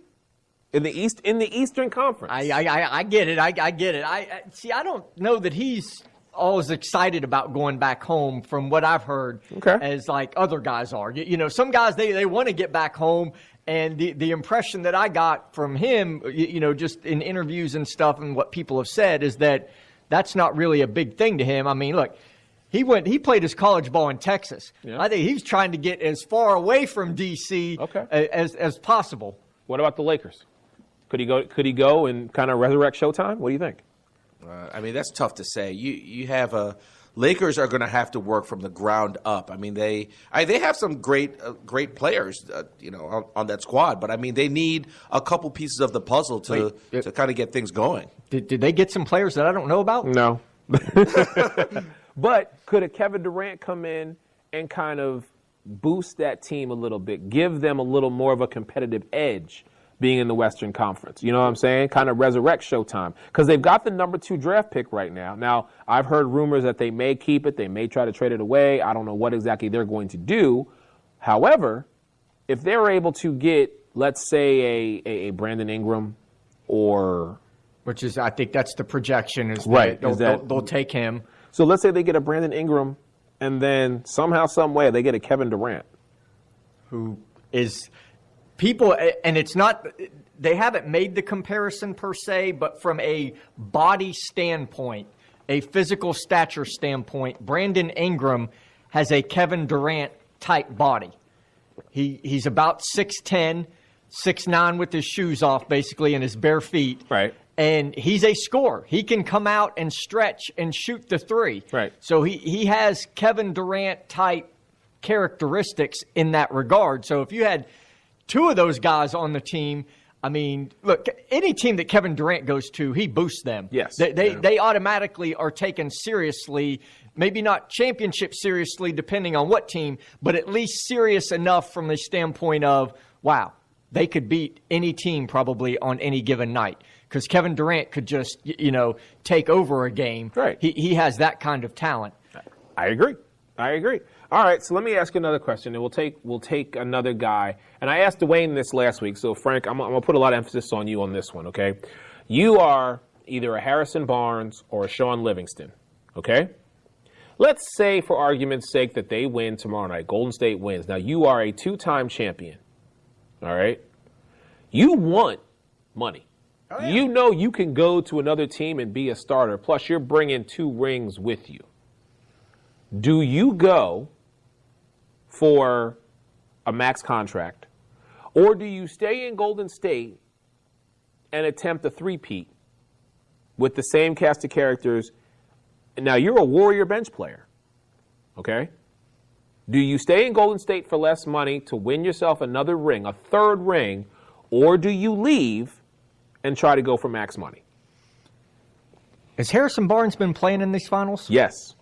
in the Eastern Conference? I get it. I get it. I don't know that he's always excited about going back home from what I've heard as like other guys are. Some guys, they want to get back home. And the impression that I got from him, just in interviews and stuff and what people have said is that that's not really a big thing to him. I mean, look, he played his college ball in Texas. Yeah. I think he's trying to get as far away from D.C. as possible. What about the Lakers? Could he go and kind of resurrect Showtime? What do you think? I mean, that's tough to say. You have Lakers are going to have to work from the ground up. I mean, they have some great players, on that squad. But I mean, they need a couple pieces of the puzzle to kind of get things going. Did they get some players that I don't know about? No. But could a Kevin Durant come in and kind of boost that team a little bit, give them a little more of a competitive edge being in the Western Conference. You know what I'm saying? Kind of resurrect Showtime. Because they've got the number 2 draft pick right now. Now, I've heard rumors that they may keep it. They may try to trade it away. I don't know what exactly they're going to do. However, if they're able to get, let's say, a Brandon Ingram or... Which is, I think that's the projection. Is right. They'll take him. So let's say they get a Brandon Ingram, and then somehow, some way, they get a Kevin Durant. Who is... People, and it's not, they haven't made the comparison per se, but from a body standpoint, a physical stature standpoint, Brandon Ingram has a Kevin Durant type body. He's about 6'10", 6'9" with his shoes off, basically, and his bare feet. Right. And he's a scorer. He can come out and stretch and shoot the three. Right. So he has Kevin Durant type characteristics in that regard. So if you had 2 of those guys on the team, I mean, look, any team that Kevin Durant goes to, he boosts them. Yes. They automatically are taken seriously, maybe not championship seriously, depending on what team, but at least serious enough from the standpoint of, wow, they could beat any team probably on any given night. Because Kevin Durant could just, take over a game. Right. He has that kind of talent. I agree. All right, so let me ask you another question, and we'll take another guy. And I asked Dwayne this last week, so Frank, I'm going to put a lot of emphasis on you on this one, okay? You are either a Harrison Barnes or a Sean Livingston, okay? Let's say, for argument's sake, that they win tomorrow night. Golden State wins. Now, you are a 2-time champion, all right? You want money. Oh, yeah. You know you can go to another team and be a starter, plus you're bringing 2 rings with you. Do you go for a max contract, or do you stay in Golden State and attempt a three-peat with the same cast of characters? Now, you're a Warrior bench player, okay? Do you stay in Golden State for less money to win yourself another ring, a 3rd ring, or do you leave and try to go for max money? Has Harrison Barnes been playing in these finals? Yes.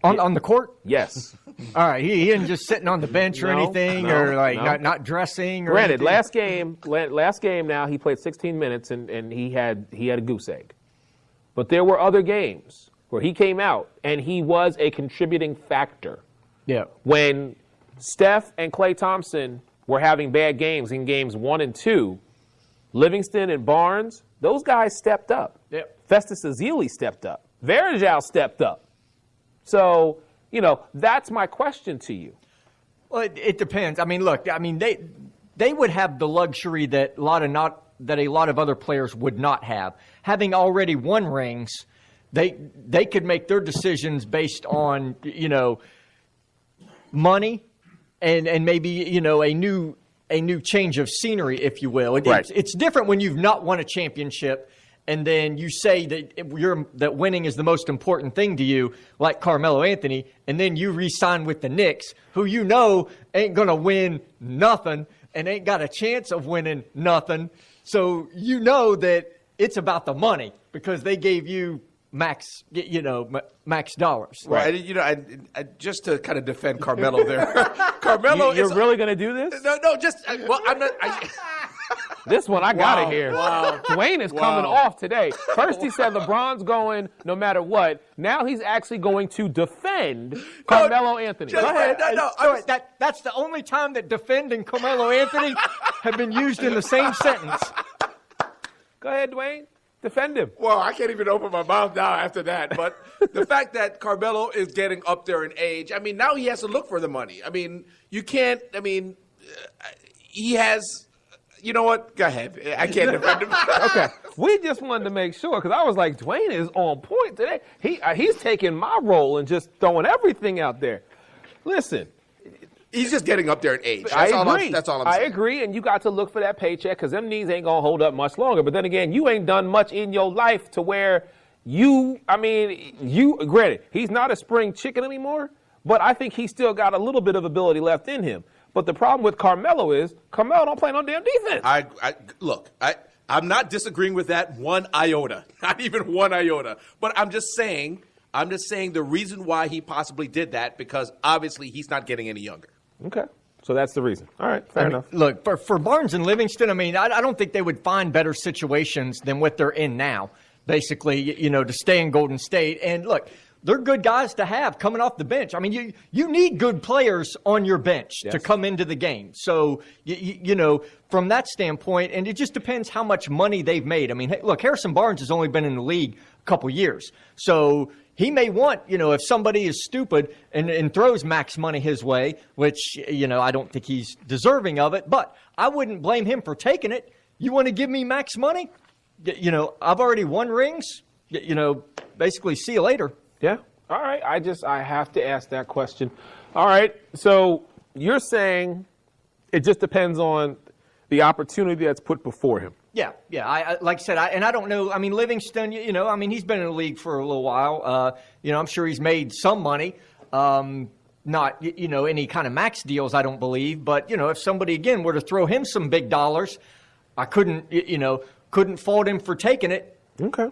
On the court? Yes. All right. He isn't just sitting on the bench or anything, or not dressing. Or granted, anything. last game now he played 16 minutes and he had a goose egg. But there were other games where he came out and he was a contributing factor. Yeah. When Steph and Klay Thompson were having bad games in games 1 and 2, Livingston and Barnes, those guys stepped up. Yep. Festus Ezeli stepped up. Varejao stepped up. So, that's my question to you. Well, it depends. I mean, look, they would have the luxury that a lot of other players would not have. Having already won rings, they could make their decisions based on, money and maybe, a new change of scenery, if you will. Right. It's different when you've not won a championship and then you say that winning is the most important thing to you, like Carmelo Anthony, and then you re-sign with the Knicks, who ain't going to win nothing and ain't got a chance of winning nothing. So that it's about the money because they gave you max dollars. Right. I just to kind of defend Carmelo there. Carmelo, you're really going to do this? No, I'm not. This one I got to hear. Wow. Dwayne is coming off today. First he said LeBron's going no matter what. Now he's actually going to defend Carmelo Anthony. Go ahead. That's the only time that defend and Carmelo Anthony have been used in the same sentence. Go ahead, Dwayne. Defend him. Well, I can't even open my mouth now after that. But the fact that Carmelo is getting up there in age, now he has to look for the money. You can't, he has... You know what? Go ahead. I can't defend him. Okay. We just wanted to make sure because I was like, Dwayne is on point today. He's taking my role and just throwing everything out there. Listen. He's just getting up there in age. I agree. That's all I'm saying. I agree, and you got to look for that paycheck because them knees ain't going to hold up much longer. But then again, you ain't done much in your life to where granted, he's not a spring chicken anymore, but I think he's still got a little bit of ability left in him. But the problem with Carmelo is Carmelo don't play no damn defense. I'm not disagreeing with that one iota, not even one iota. But I'm just saying the reason why he possibly did that because obviously he's not getting any younger. Okay. So that's the reason. All right, fair enough. Look, for Barnes and Livingston, I mean, I don't think they would find better situations than what they're in now, basically, to stay in Golden State. And look, they're good guys to have coming off the bench. I mean, you need good players on your bench to come into the game. So, from that standpoint, and it just depends how much money they've made. I mean, hey, look, Harrison Barnes has only been in the league a couple years. So he may want, if somebody is stupid and throws max money his way, which, I don't think he's deserving of it, but I wouldn't blame him for taking it. You want to give me max money? I've already won rings. Basically, see you later. Yeah. All right. I have to ask that question. All right. So you're saying it just depends on the opportunity that's put before him. Yeah. I like I said, I don't know. I mean, Livingston, he's been in the league for a little while. I'm sure he's made some money. Not, any kind of max deals, I don't believe. But, if somebody, again, were to throw him some big dollars, I couldn't fault him for taking it. Okay.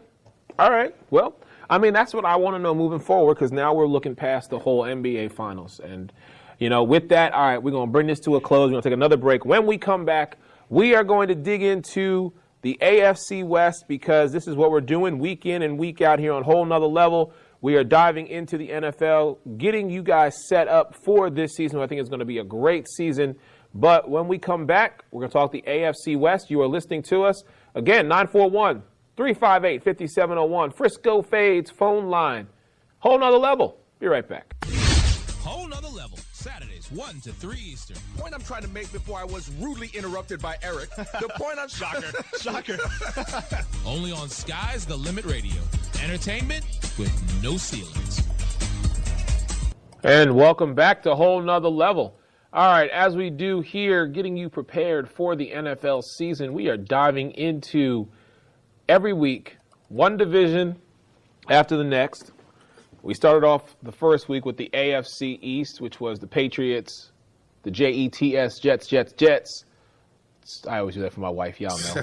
All right. Well, I mean, that's what I want to know moving forward, because now we're looking past the whole NBA Finals. And, with that, all right, we're going to bring this to a close. We're going to take another break. When we come back, we are going to dig into the AFC West, because this is what we're doing week in and week out here on Whole Nother Level. We are diving into the NFL, getting you guys set up for this season. I think it's going to be a great season. But when we come back, we're going to talk the AFC West. You are listening to us. Again, 941-358-5701. Frisco Fades phone line. Whole Nother Level. Be right back. Whole Nother Level, Saturdays, 1 to 3 Eastern. Point I'm trying to make before I was rudely interrupted by Eric. The point I'm Shocker. Only on Sky's The Limit Radio. Entertainment with no ceilings. And welcome back to Whole Nother Level. All right, as we do here, getting you prepared for the NFL season, we are diving into every week, one division after the next. We started off the first week with the AFC East, which was the Patriots, the Jets, Jets. I always do that for my wife, y'all know.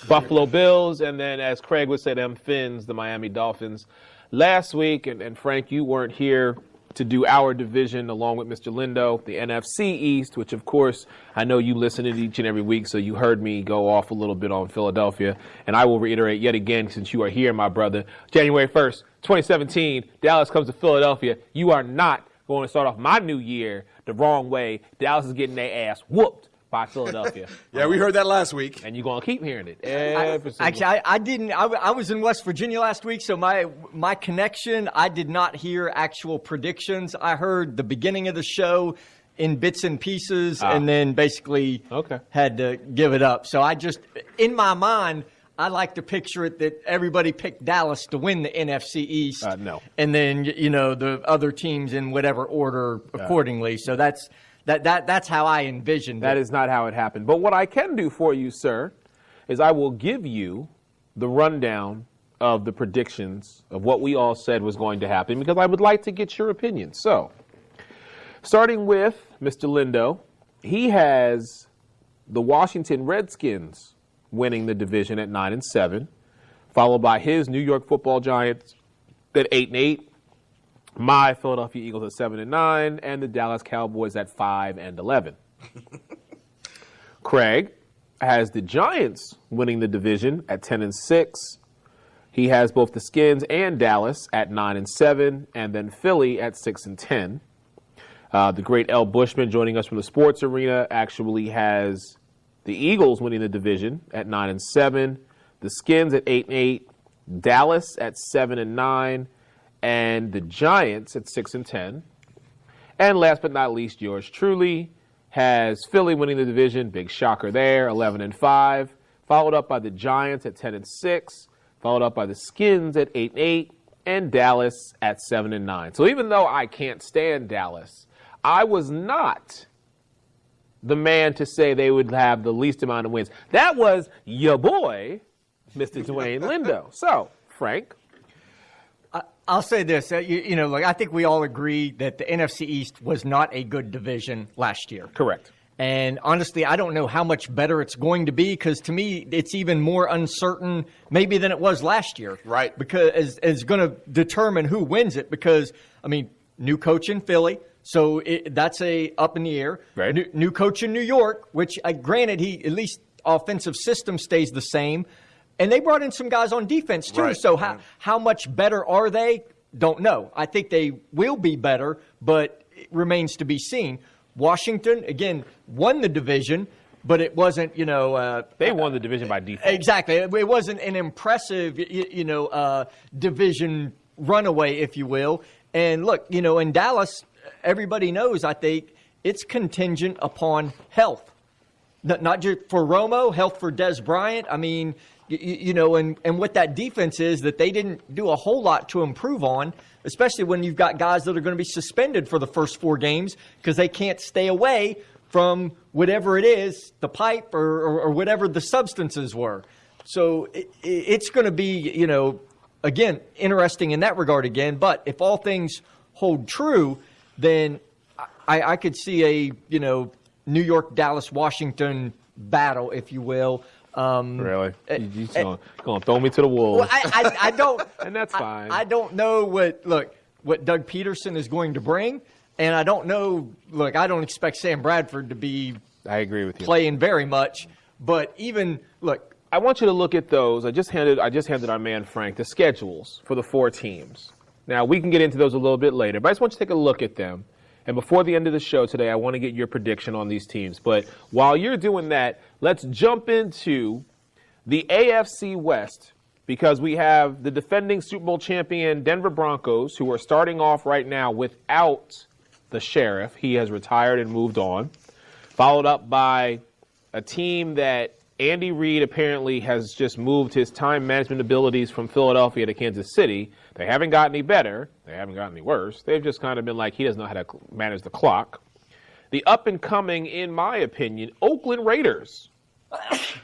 Buffalo Bills, and then, as Craig would say, them Finns, the Miami Dolphins. Last week, and Frank, you weren't here to do our division along with Mr. Lindo, the NFC East, which, of course, I know you listen to each and every week, so you heard me go off a little bit on Philadelphia. And I will reiterate yet again, since you are here, my brother, January 1st, 2017, Dallas comes to Philadelphia. You are not going to start off my new year the wrong way. Dallas is getting their ass whooped by Philadelphia. Yeah, we heard that last week. And you're going to keep hearing it. I didn't. I was in West Virginia last week, so my connection, I did not hear actual predictions. I heard the beginning of the show in bits and pieces, and then basically had to give it up. So I just, in my mind, I like to picture it that everybody picked Dallas to win the NFC East. No. And then, the other teams in whatever order accordingly. So that's how I envisioned it. That is not how it happened. But what I can do for you, sir, is I will give you the rundown of the predictions of what we all said was going to happen, because I would like to get your opinion. So, starting with Mr. Lindo, he has the Washington Redskins winning the division at 9-7, followed by his New York Football Giants at 8-8. My Philadelphia Eagles at 7-9, and the Dallas Cowboys at 5-11. Craig has the Giants winning the division at 10-6. He has both the Skins and Dallas at 9-7, and then Philly at 6-10. The great L. Bushman, joining us from the sports arena, actually has the Eagles winning the division at 9-7, the Skins at 8-8, Dallas at 7-9. And the Giants at 6-10. And last but not least, yours truly has Philly winning the division. Big shocker there, 11-5. Followed up by the Giants at 10-6. Followed up by the Skins at 8-8. And Dallas at 7-9. So even though I can't stand Dallas, I was not the man to say they would have the least amount of wins. That was your boy, Mr. Dwayne Lindo. So, Frank. I'll say this, I think we all agree that the NFC East was not a good division last year. Correct. And honestly, I don't know how much better it's going to be, because to me, it's even more uncertain maybe than it was last year. Right. Because it's going to determine who wins it, because, new coach in Philly, So that's up in the air. Right. New coach in New York, which granted he at least offensive system stays the same, and they brought in some guys on defense too. Right. So how much better are they? Don't know. I think they will be better, but it remains to be seen. Washington again won the division, but it wasn't they won the division by default. Exactly. It wasn't an impressive division runaway, if you will. And look, in Dallas, everybody knows, I think, it's contingent upon health. Not just for Romo, health for Des Bryant. I mean, and what that defense is that they didn't do a whole lot to improve on, especially when you've got guys that are going to be suspended for the first 4 games because they can't stay away from whatever it is, the pipe or whatever the substances were. So it's going to be, again, interesting in that regard again. But if all things hold true, then I could see a, New York, Dallas, Washington battle, if you will. Really? You're going to throw me to the wolves. Well, I don't. And that's fine. I don't know what Doug Peterson is going to bring. And I don't know, I don't expect Sam Bradford to be I agree with you. Playing very much. But I want you to look at those. I just handed our man Frank the schedules for the 4 teams. Now, we can get into those a little bit later, but I just want you to take a look at them. And before the end of the show today, I want to get your prediction on these teams. But while you're doing that, let's jump into the AFC West, because we have the defending Super Bowl champion Denver Broncos, who are starting off right now without the sheriff. He has retired and moved on. Followed up by a team that Andy Reid apparently has just moved his time management abilities from Philadelphia to Kansas City. They haven't gotten any better. They haven't gotten any worse. They've just kind of been like, he doesn't know how to manage the clock. The up-and-coming, in my opinion, Oakland Raiders.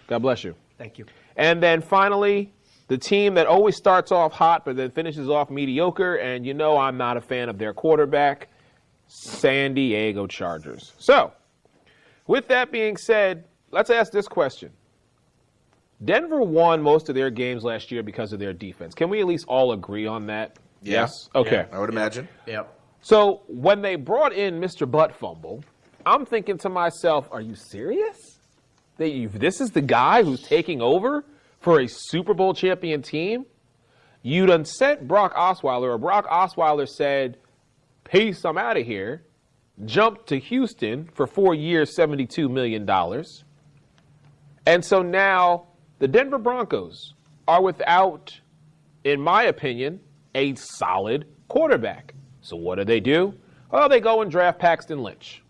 God bless you. Thank you. And then finally, the team that always starts off hot but then finishes off mediocre, and I'm not a fan of their quarterback, San Diego Chargers. So, with that being said, let's ask this question. Denver won most of their games last year because of their defense. Can we at least all agree on that? Yeah. Yes? Okay. I would imagine. Yep. So when they brought in Mr. Butt Fumble, I'm thinking to myself, are you serious? This is the guy who's taking over for a Super Bowl champion team? You done sent Brock Osweiler, or Brock Osweiler said, peace, I'm out of here, jumped to Houston for 4 years, $72 million. And so now the Denver Broncos are without, in my opinion, a solid quarterback. So what do? Oh, they go and draft Paxton Lynch.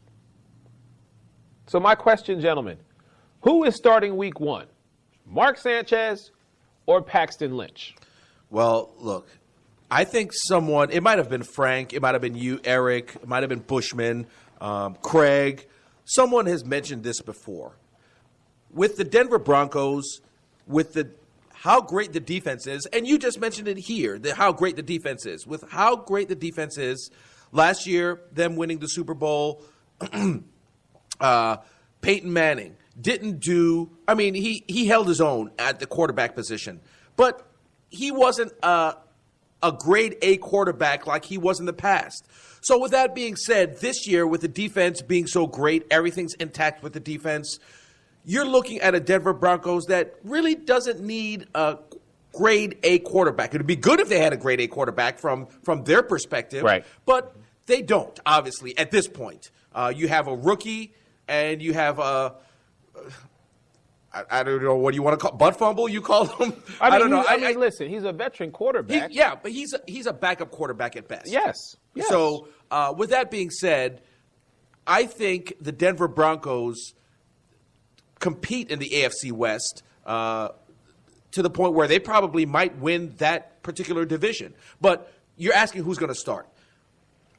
So my question, gentlemen, who is starting week 1? Mark Sanchez or Paxton Lynch? Well, look, I think someone, it might have been Frank, it might have been you, Eric, it might have been Bushman, Craig. Someone has mentioned this before. With the Denver Broncos, with how great the defense is, and you just mentioned it here, how great the defense is. With how great the defense is, last year, them winning the Super Bowl, Peyton Manning didn't do, he held his own at the quarterback position, but he wasn't a grade A quarterback like he was in the past. So with that being said, this year, with the defense being so great, everything's intact with the defense, you're looking at a Denver Broncos that really doesn't need a grade A quarterback. It would be good if they had a grade A quarterback from their perspective, right? But they don't, obviously, at this point. You have a rookie, and you have a I don't know, what do you want to call butt fumble? You call him? I don't know. Listen, he's a veteran quarterback. But he's a backup quarterback at best. Yes. So with that being said, I think the Denver Broncos compete in the AFC West to the point where they probably might win that particular division. But you're asking who's going to start.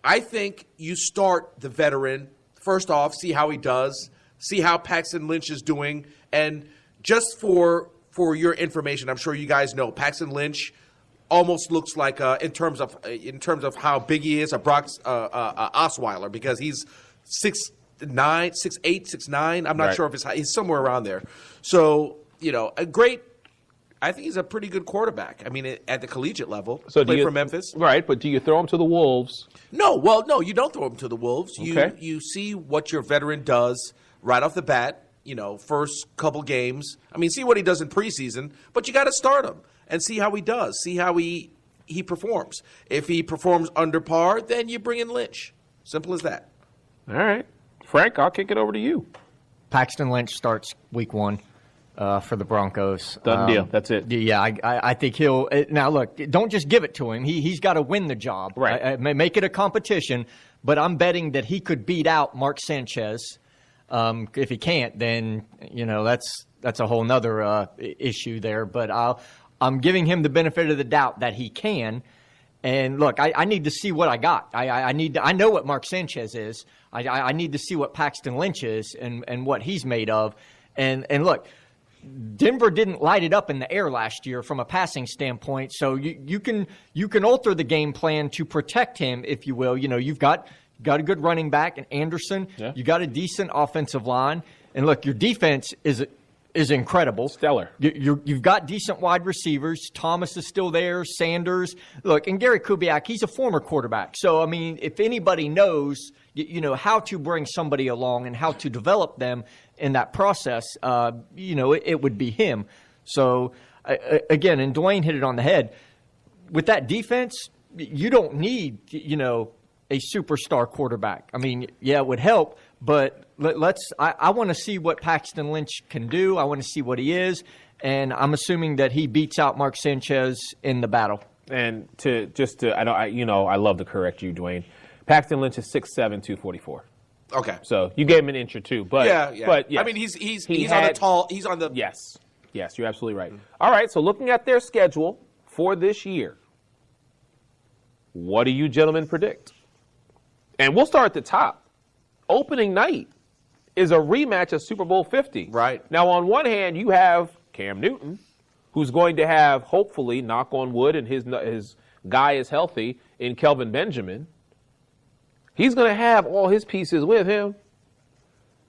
I think you start the veteran, first off, see how he does, see how Paxton Lynch is doing. And just for your information, I'm sure you guys know, Paxton Lynch almost looks like, in terms of how big he is, a Brock Osweiler, because he's 6'9", 6'8", 6'9". I'm not sure if he's somewhere around there. So, a great I think he's a pretty good quarterback. I mean, at the collegiate level. So played for Memphis. Right, but do you throw him to the Wolves? No, you don't throw him to the Wolves. You see what your veteran does right off the bat. First couple games. I mean, see what he does in preseason, but you got to start him and see how he does. See how he performs. If he performs under par, then you bring in Lynch. Simple as that. All right. Frank, I'll kick it over to you. Paxton Lynch starts week 1 for the Broncos. Done deal. That's it. Yeah, I think he'll – now, look, don't just give it to him. He's got to win the job. Right. Make it a competition, but I'm betting that he could beat out Mark Sanchez. If he can't, then, that's a whole nother issue there. But I'm giving him the benefit of the doubt that he can. And look, I need to see what I got. I know what Mark Sanchez is. I need to see what Paxton Lynch is and what he's made of. And look, Denver didn't light it up in the air last year from a passing standpoint. So you can alter the game plan to protect him, if you will. You've got a good running back in Anderson. Yeah. You got a decent offensive line. And look, your defense is incredible. Stellar. You've got decent wide receivers. Thomas is still there. Sanders. Look, and Gary Kubiak, he's a former quarterback. So, I mean, if anybody knows, how to bring somebody along and how to develop them in that process, it would be him. So, again, and Dwayne hit it on the head. With that defense, you don't need, a superstar quarterback. I mean, yeah, it would help, but I want to see what Paxton Lynch can do. I want to see what he is, and I'm assuming that he beats out Mark Sanchez in the battle. And I love to correct you, Dwayne. Paxton Lynch is 6'7", 244. Okay. So you gave him an inch or two, but yeah. But yes. I mean, he's on the Yes, you're absolutely right. All right, so looking at their schedule for this year, what do you gentlemen predict? And we'll start at the top. Opening night is a rematch of Super Bowl 50. Right. Now, on one hand, you have Cam Newton, who's going to have, hopefully, knock on wood, and his guy is healthy, in Kelvin Benjamin. He's going to have all his pieces with him.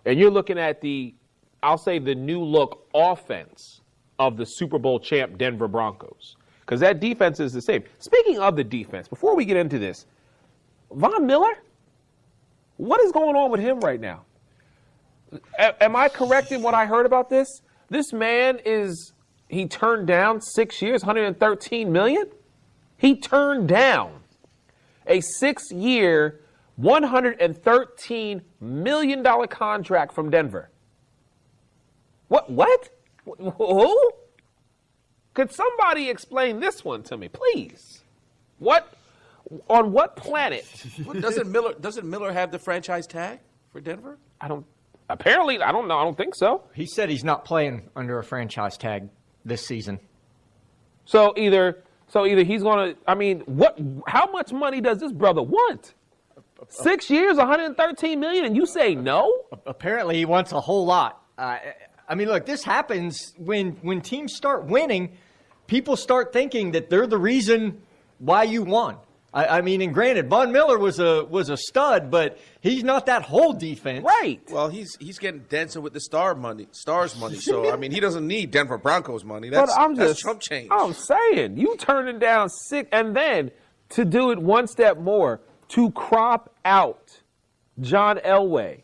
And you're looking at the new look offense of the Super Bowl champ Denver Broncos. Because that defense is the same. Speaking of the defense, before we get into this, Von Miller? What is going on with him right now? Am I correct in what I heard about this? This man he turned down 6 years, $113 million? He turned down a 6-year, $113 million contract from Denver. What? Who? Could somebody explain this one to me, please? What? On what planet? Doesn't Miller have the franchise tag for Denver? I don't know. I don't think so. He said he's not playing under a franchise tag this season. So either he's going to, I mean, how much money does this brother want? 6 years, $113 million, and you say no? Apparently he wants a whole lot. I mean, look, this happens when teams start winning. People start thinking that they're the reason why you won. I mean, and granted, Von Miller was a stud, but he's not that whole defense. Right. Well, he's getting dancing with the stars money. So I mean, he doesn't need Denver Broncos money. That's chump change. I'm saying you turning down 6, and then to do it one step more, to crop out John Elway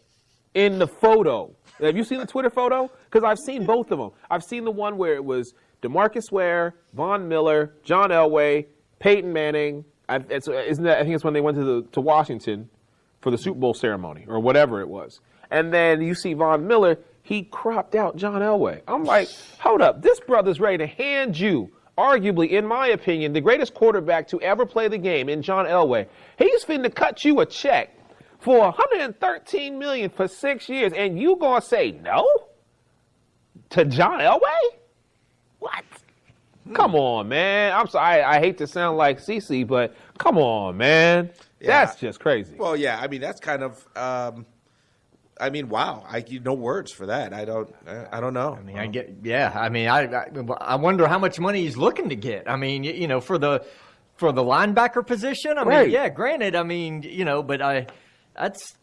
in the photo. Have you seen the Twitter photo? Because I've seen both of them. I've seen the one where it was DeMarcus Ware, Von Miller, John Elway, Peyton Manning. I think it's when they went to Washington for the Super Bowl ceremony or whatever it was. And then you see Von Miller, he cropped out John Elway. I'm like, hold up, this brother's ready to hand you, arguably, in my opinion, the greatest quarterback to ever play the game in John Elway. He's finna cut you a check for $113 million for 6 years, and you gonna say no to John Elway? What? Come on, man. I'm sorry. I hate to sound like CeCe, but come on, man. Yeah. That's just crazy. Well, yeah. I mean, that's kind of. I mean, wow. No words for that. I don't know. I mean, I wonder how much money he's looking to get. I mean, for the linebacker position. I mean, right. Yeah. Granted, I mean, but that's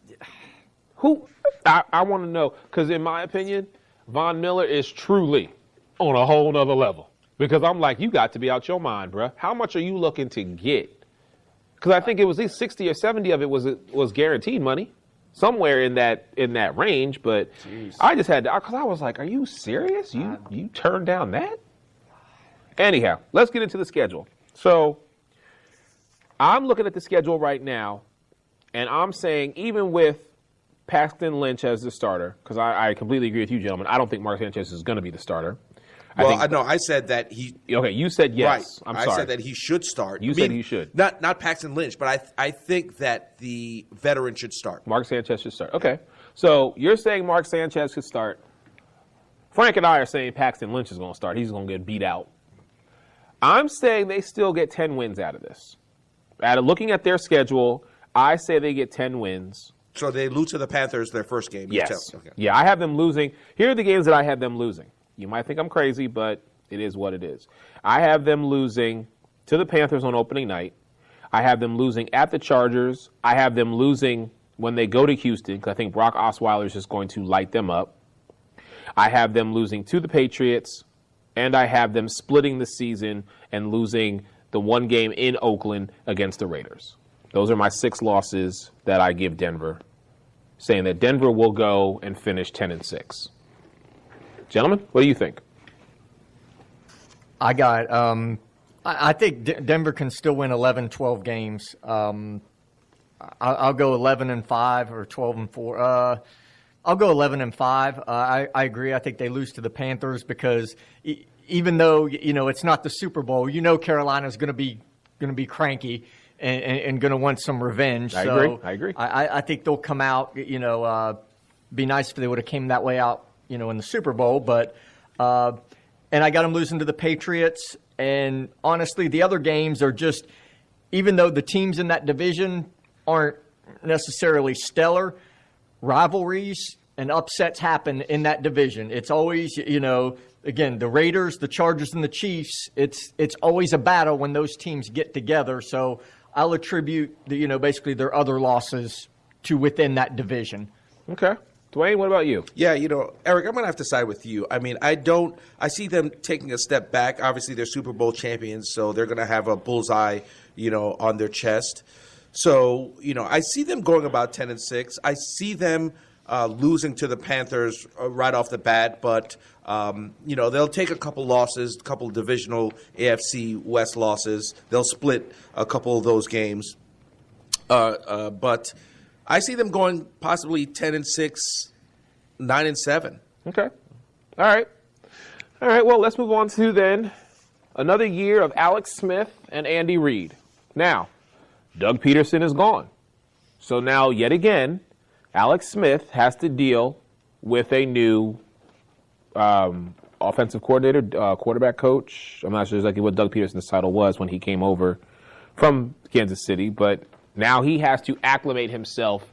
who I want to know, because in my opinion, Von Miller is truly on a whole nother level. Because I'm like, you got to be out your mind, bruh. How much are you looking to get? Because I think it was at least 60 or 70 of it was guaranteed money, somewhere in that range. But jeez. I just had to, because I was like, are you serious? You turned down that? Anyhow, let's get into the schedule. So I'm looking at the schedule right now, and I'm saying even with Paxton Lynch as the starter, because I completely agree with you, gentlemen. I don't think Mark Sanchez is going to be the starter. I said that he. Okay, you said yes. Right. I'm sorry. I said that he should start. You said he should. Not Paxton Lynch, but I think that the veteran should start. Mark Sanchez should start. Okay. So you're saying Mark Sanchez should start. Frank and I are saying Paxton Lynch is going to start. He's going to get beat out. I'm saying they still get 10 wins out of this. Looking at their schedule, I say they get 10 wins. So they lose to the Panthers their first game. Yes. Okay. Yeah, I have them losing. Here are the games that I have them losing. You might think I'm crazy, but it is what it is. I have them losing to the Panthers on opening night. I have them losing at the Chargers. I have them losing when they go to Houston, because I think Brock Osweiler is just going to light them up. I have them losing to the Patriots, and I have them splitting the season and losing the one game in Oakland against the Raiders. Those are my 6 losses that I give Denver, saying that Denver will go and finish 10-6. Gentlemen, what do you think? I got. I think Denver can still win 11, 12 games. I'll go 11-5 or 12-4. I'll go 11-5. I agree. I think they lose to the Panthers because even though it's not the Super Bowl, Carolina's going to be cranky and going to want some revenge. I agree. I think they'll come out. Be nice if they would have came that way out. In the Super Bowl, but and I got them losing to the Patriots. And honestly, the other games are just, even though the teams in that division aren't necessarily stellar, rivalries and upsets happen in that division. It's always, again, the Raiders, the Chargers, and the Chiefs. It's always a battle when those teams get together. So I'll attribute basically their other losses to within that division. Okay. Dwayne, what about you? Yeah, Eric, I'm going to have to side with you. I mean, I see them taking a step back. Obviously, they're Super Bowl champions, so they're going to have a bullseye, on their chest. So, I see them going about 10-6. I see them losing to the Panthers right off the bat, but, they'll take a couple losses, a couple divisional AFC West losses. They'll split a couple of those games. But I see them going possibly 10-6, 9-7. Okay. All right. Well, let's move on to then another year of Alex Smith and Andy Reid. Now, Doug Peterson is gone. So now, yet again, Alex Smith has to deal with a new offensive coordinator, quarterback coach. I'm not sure exactly what Doug Peterson's title was when he came over from Kansas City, but now he has to acclimate himself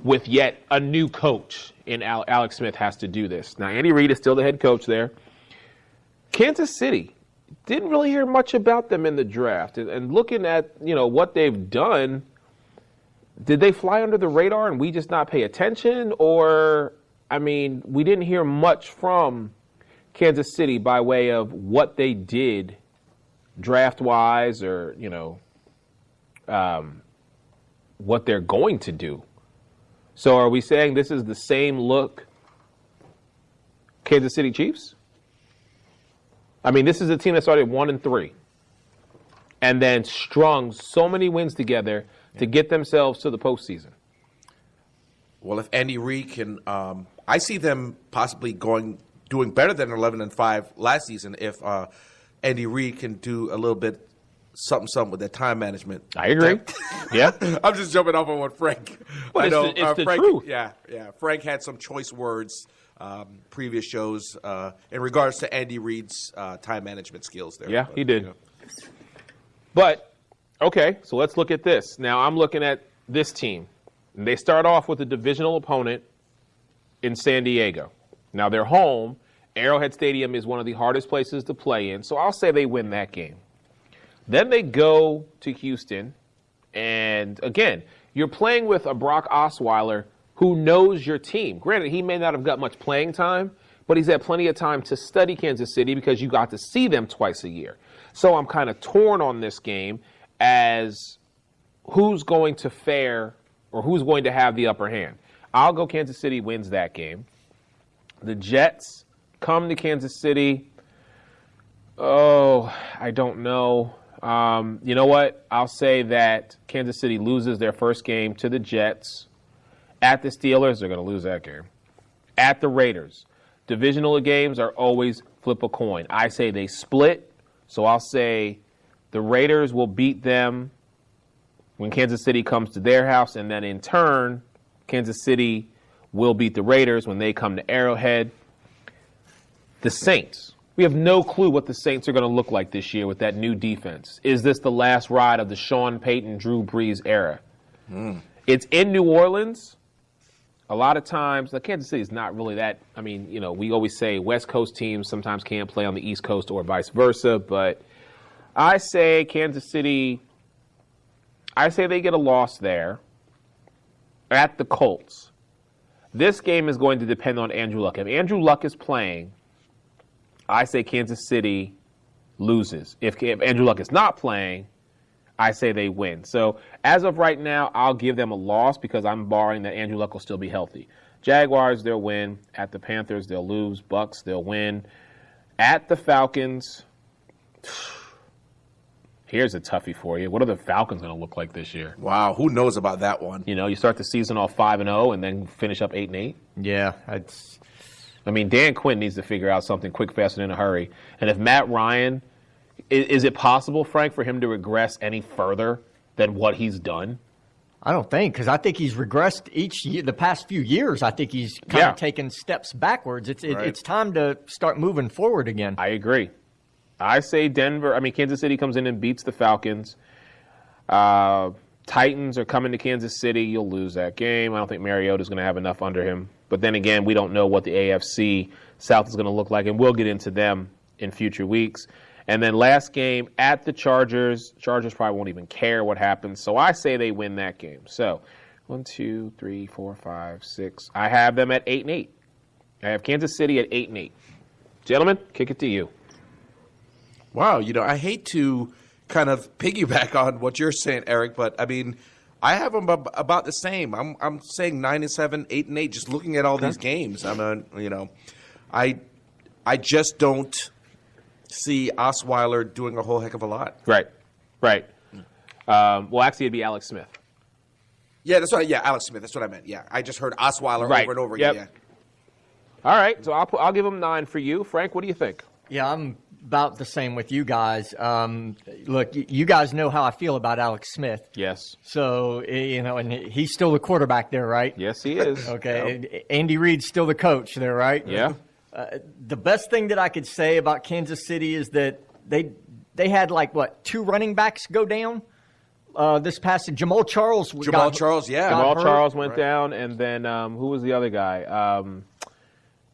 with yet a new coach, and Alex Smith has to do this. Now, Andy Reid is still the head coach there. Kansas City, didn't really hear much about them in the draft. And looking at, what they've done, did they fly under the radar and we just not pay attention? Or, we didn't hear much from Kansas City by way of what they did draft-wise or, what they're going to do. So are we saying this is the same look Kansas City Chiefs? This is a team that started 1-3 and then strung so many wins together to get themselves to the postseason. Well, if Andy Reid can, I see them possibly doing better than 11-5 last season if Andy Reid can do a little bit something with their time management. I agree. Yeah. I'm just jumping off on what Frank. Well, I know it's the truth. Yeah. Frank had some choice words previous shows in regards to Andy Reid's time management skills there. Yeah, he did. But, okay, so let's look at this. Now, I'm looking at this team. And they start off with a divisional opponent in San Diego. Now, they're home. Arrowhead Stadium is one of the hardest places to play in, so I'll say they win that game. Then they go to Houston, and again, you're playing with a Brock Osweiler who knows your team. Granted, he may not have got much playing time, but he's had plenty of time to study Kansas City because you got to see them twice a year. So I'm kind of torn on this game as who's going to fare or who's going to have the upper hand. I'll go Kansas City wins that game. The Jets come to Kansas City. Oh, I don't know. You know what? I'll say that Kansas City loses their first game to the Jets. At the Steelers, they're going to lose that game. At the Raiders. Divisional games are always flip a coin. I say they split, so I'll say the Raiders will beat them when Kansas City comes to their house, and then in turn, Kansas City will beat the Raiders when they come to Arrowhead. The Saints. We have no clue what the Saints are going to look like this year with that new defense. Is this the last ride of the Sean Payton, Drew Brees era? It's in New Orleans. A lot of times, Kansas City is not really that. I mean, we always say West Coast teams sometimes can't play on the East Coast or vice versa. But I say Kansas City, I say they get a loss there at the Colts. This game is going to depend on Andrew Luck. If Andrew Luck is playing, I say Kansas City loses. If Andrew Luck is not playing, I say they win. So as of right now, I'll give them a loss because I'm barring that Andrew Luck will still be healthy. Jaguars, they'll win. At the Panthers, they'll lose. Bucks, they'll win. At the Falcons, here's a toughie for you. What are the Falcons going to look like this year? Wow, who knows about that one? You start the season off 5-0 and then finish up 8-8. Yeah, Dan Quinn needs to figure out something quick, fast, and in a hurry. And if Matt Ryan, is it possible, Frank, for him to regress any further than what he's done? I don't think, because I think he's regressed each year. The past few years, I think he's kind of taken steps backwards. It's time to start moving forward again. I agree. I say Kansas City comes in and beats the Falcons. Titans are coming to Kansas City. You'll lose that game. I don't think Mariota's going to have enough under him. But then again, we don't know what the AFC South is going to look like, and we'll get into them in future weeks. And then last game at the Chargers. Chargers probably won't even care what happens. So I say they win that game. So 1, 2, 3, 4, 5, 6. I have them at 8-8. I have Kansas City at 8-8. Gentlemen, kick it to you. Wow, I hate to kind of piggyback on what you're saying, Eric, but I mean, I have them about the same. I'm saying 9-7, 8-8. Just looking at all these games, I mean, I just don't see Osweiler doing a whole heck of a lot. Right. Well, actually, it'd be Alex Smith. Yeah, that's what. Yeah, Alex Smith. That's what I meant. Yeah, I just heard Osweiler over and over again. Yeah. All right, so I'll give him 9 for you, Frank. What do you think? Yeah, I'm about the same with you guys. Look, you guys know how I feel about Alex Smith. Yes. So, and he's still the quarterback there, right? Yes, he is. Okay. Yep. Andy Reid's still the coach there, right? Yeah. The best thing that I could say about Kansas City is that they had 2 running backs go down this past Jamal Charles. Jamal Charles went down, and then who was the other guy?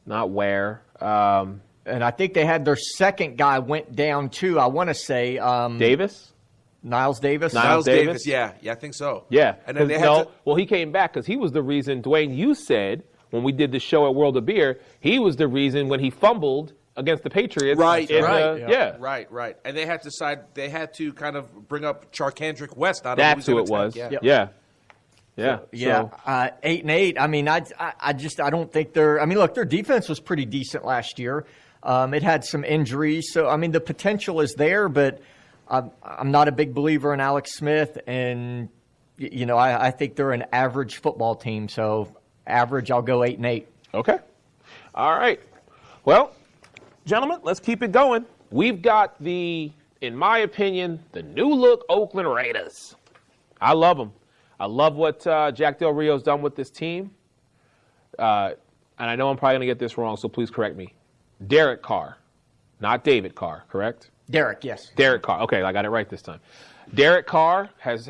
Not Ware. And I think they had their second guy went down too. I want to say Davis. Niles Davis. Niles Davis. Yeah, I think so. Yeah. And then well, he came back because he was the reason. Dwayne, you said when we did the show at World of Beer, he was the reason when he fumbled against the Patriots. Right. Yeah. Right. And they had to kind of bring up Charkandrick West. That's who it was. Yeah. Yeah. 8-8. I mean, I don't think they're. I mean, look, their defense was pretty decent last year. It had some injuries, so I mean, the potential is there, but I'm not a big believer in Alex Smith, and I think they're an average football team. So average, I'll go 8-8. Okay. All right. Well, gentlemen, let's keep it going. We've got in my opinion, the new look Oakland Raiders. I love them. I love what Jack Del Rio's done with this team. And I know I'm probably going to get this wrong, so please correct me. Derek Carr, not David Carr, correct? Derek, yes. Derek Carr. Okay, I got it right this time. Derek Carr has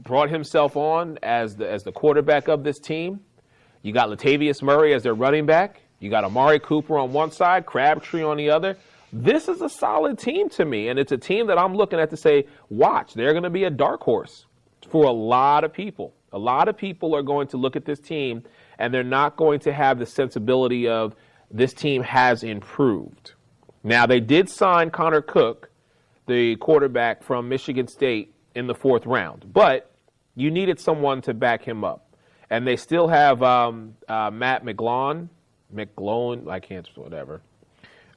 brought himself on as the quarterback of this team. You got Latavius Murray as their running back. You got Amari Cooper on one side, Crabtree on the other. This is a solid team to me, and it's a team that I'm looking at to say, watch, they're going to be a dark horse for a lot of people. A lot of people are going to look at this team, and they're not going to have the sensibility of this team has improved. Now, they did sign Connor Cook, the quarterback from Michigan State, in the 4th round, but you needed someone to back him up. And they still have Matt McGlone, I can't, whatever.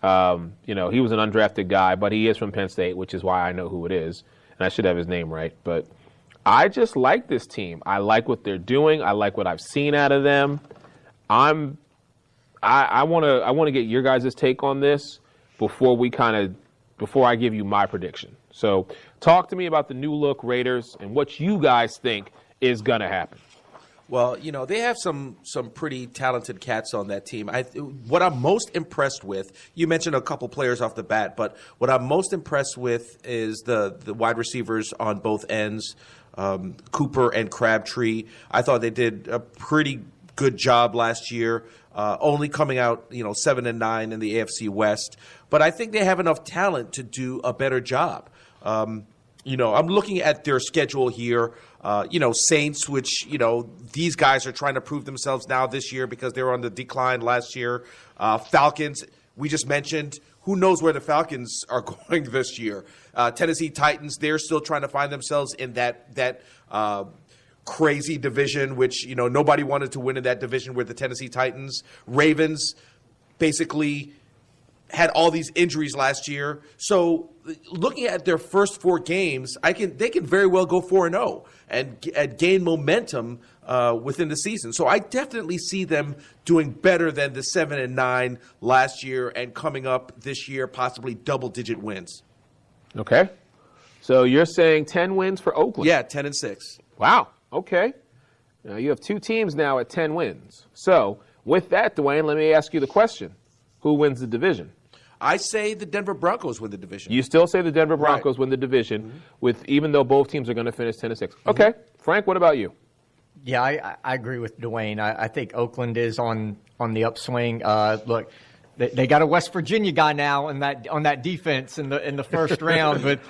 He was an undrafted guy, but he is from Penn State, which is why I know who it is. And I should have his name right. But I just like this team. I like what they're doing. I like what I've seen out of them. I want to get your guys' take on this before I give you my prediction. So talk to me about the new look Raiders and what you guys think is going to happen. Well, they have some pretty talented cats on that team. What I'm most impressed with, you mentioned a couple players off the bat, but what I'm most impressed with is the wide receivers on both ends, Cooper and Crabtree. I thought they did a pretty good job last year, only coming out 7-9 in the AFC West. But I think they have enough talent to do a better job. I'm looking at their schedule here. Saints, which, these guys are trying to prove themselves now this year because they were on the decline last year. Falcons, we just mentioned. Who knows where the Falcons are going this year? Tennessee Titans, they're still trying to find themselves in that crazy division, which, nobody wanted to win in that division with the Tennessee Titans. Ravens basically had all these injuries last year. So looking at their first 4 games, they can very well go 4-0 and gain momentum within the season. So I definitely see them doing better than the 7-9 last year and coming up this year, possibly double-digit wins. Okay. So you're saying 10 wins for Oakland? Yeah, 10-6. Wow. Okay. Now you have 2 teams now at 10 wins. So with that, Dwayne, let me ask you the question. Who wins the division? I say the Denver Broncos win the division. You still say the Denver Broncos win the division, even though both teams are going to finish 10-6. Okay. Frank, what about you? Yeah, I agree with Dwayne. I think Oakland is on the upswing. Look, they got a West Virginia guy now on that defense in the first round with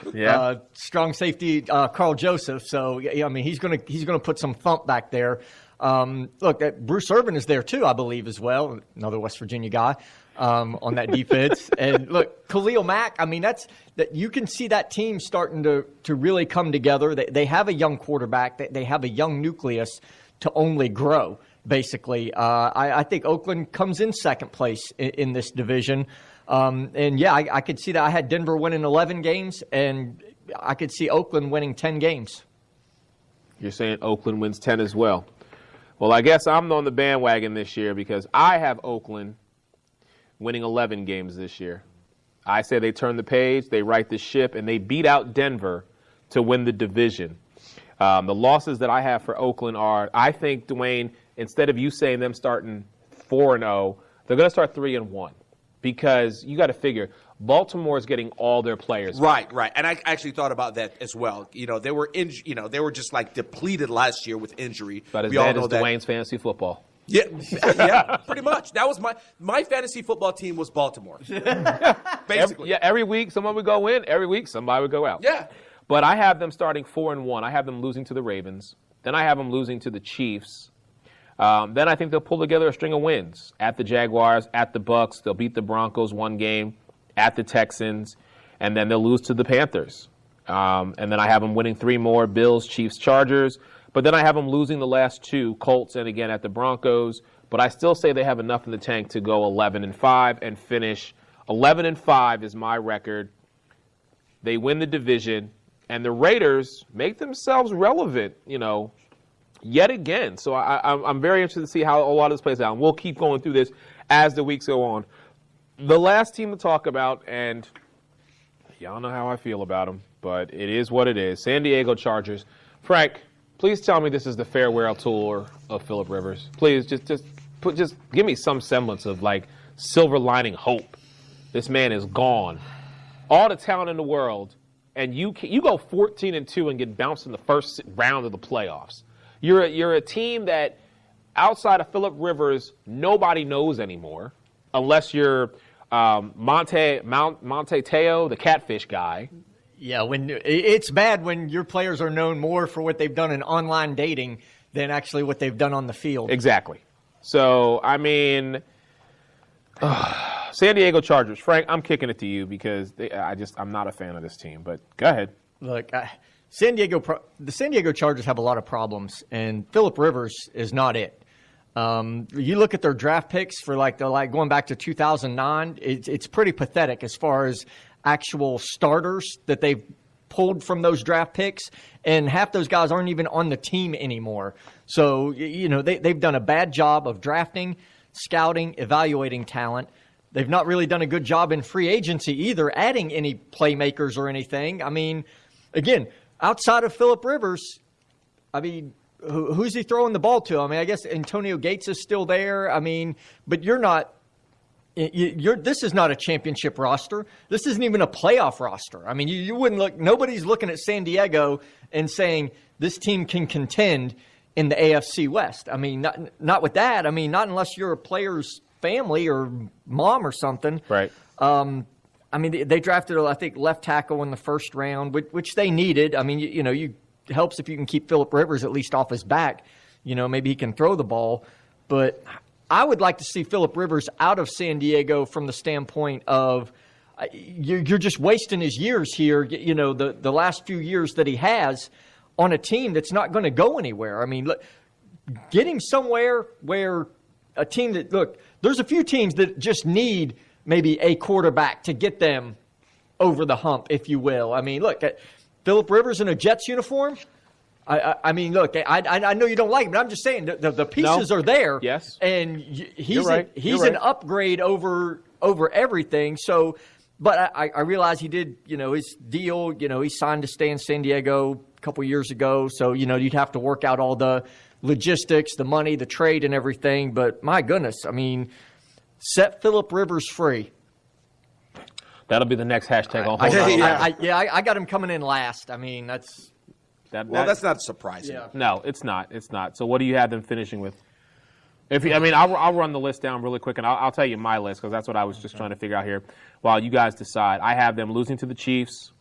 strong safety Carl Joseph. So he's gonna put some thump back there. Look, Bruce Irvin is there too, I believe, as well. Another West Virginia guy on that defense. And look, Khalil Mack. That you can see that team starting to really come together. They have a young quarterback. They have a young nucleus to only grow. Basically, I think Oakland comes in second place in this division. I could see that. I had Denver winning 11 games, and I could see Oakland winning 10 games. You're saying Oakland wins 10 as well. Well, I guess I'm on the bandwagon this year because I have Oakland winning 11 games this year. I say they turn the page, they right the ship, and they beat out Denver to win the division. The losses that I have for Oakland are, I think, Dwayne, instead of you saying them starting 4-0, they're going to start 3-1 because you got to figure Baltimore is getting all their players. Right. And I actually thought about that as well. They were they were just like depleted last year with injury. But as bad as Dwayne's fantasy football. Yeah, pretty much. That was my fantasy football team was Baltimore. Basically. Every week someone would go in, every week somebody would go out. Yeah. But I have them starting 4-1. I have them losing to the Ravens. Then I have them losing to the Chiefs. Then I think they'll pull together a string of wins at the Jaguars, at the Bucks. They'll beat the Broncos 1 game, at the Texans, and then they'll lose to the Panthers. And then I have them winning 3 more, Bills, Chiefs, Chargers. But then I have them losing the last 2, Colts and again at the Broncos. But I still say they have enough in the tank to go 11-5 and finish 11-5 is my record. They win the division, and the Raiders make themselves relevant, yet again. So I'm very interested to see how a lot of this plays out. And we'll keep going through this as the weeks go on. The last team to talk about, and y'all know how I feel about them, but it is what it is. San Diego Chargers. Frank, please tell me this is the farewell tour of Phillip Rivers. Please, just give me some semblance of silver lining hope. This man is gone. All the talent in the world, and you go 14-2 and get bounced in the first round of the playoffs. You're a team that outside of Phillip Rivers, nobody knows anymore, unless you're Monte Teo, the catfish guy. Yeah, when it's bad when your players are known more for what they've done in online dating than actually what they've done on the field. Exactly. So, San Diego Chargers. Frank, I'm kicking it to you because I'm not a fan of this team. But go ahead. Look, the San Diego Chargers have a lot of problems, and Phillip Rivers is not it. You look at their draft picks for going back to 2009. It's pretty pathetic as far as actual starters that they've pulled from those draft picks, and half those guys aren't even on the team anymore. So they've done a bad job of drafting, scouting, evaluating talent. They've not really done a good job in free agency either, adding any playmakers or anything. I mean, again, outside of Phillip Rivers, I mean, who's he throwing the ball to? I mean, I guess Antonio Gates is still there. I mean, but you're not. This is not a championship roster. This isn't even a playoff roster. I mean, you wouldn't look. Nobody's looking at San Diego and saying this team can contend in the AFC West. I mean, not with that. I mean, not unless you're a player's family or mom or something. Right. I mean, they drafted, I think, left tackle in the first round, which they needed. I mean, it helps if you can keep Phillip Rivers at least off his back. Maybe he can throw the ball. But I would like to see Phillip Rivers out of San Diego from the standpoint of you're just wasting his years here, the last few years that he has on a team that's not going to go anywhere. I mean, look, get him somewhere where a team that, look, there's a few teams that just need maybe a quarterback to get them over the hump, if you will. I mean, look, Phillip Rivers in a Jets uniform. I mean, look, I know you don't like him, but I'm just saying the pieces are there. Yes, and he's right. He's an upgrade over everything. So, but I realize he did, his deal. He signed to stay in San Diego a couple years ago. So you'd have to work out all the logistics, the money, the trade, and everything. But my goodness, I mean, set Phillip Rivers free. That'll be the next hashtag. I got him coming in last. I mean, that's. That's not surprising. Yeah. No, it's not. It's not. So what do you have them finishing with? I'll run the list down really quick, and I'll tell you my list because that's what I was just trying to figure out here while you guys decide. I have them losing to the Chiefs,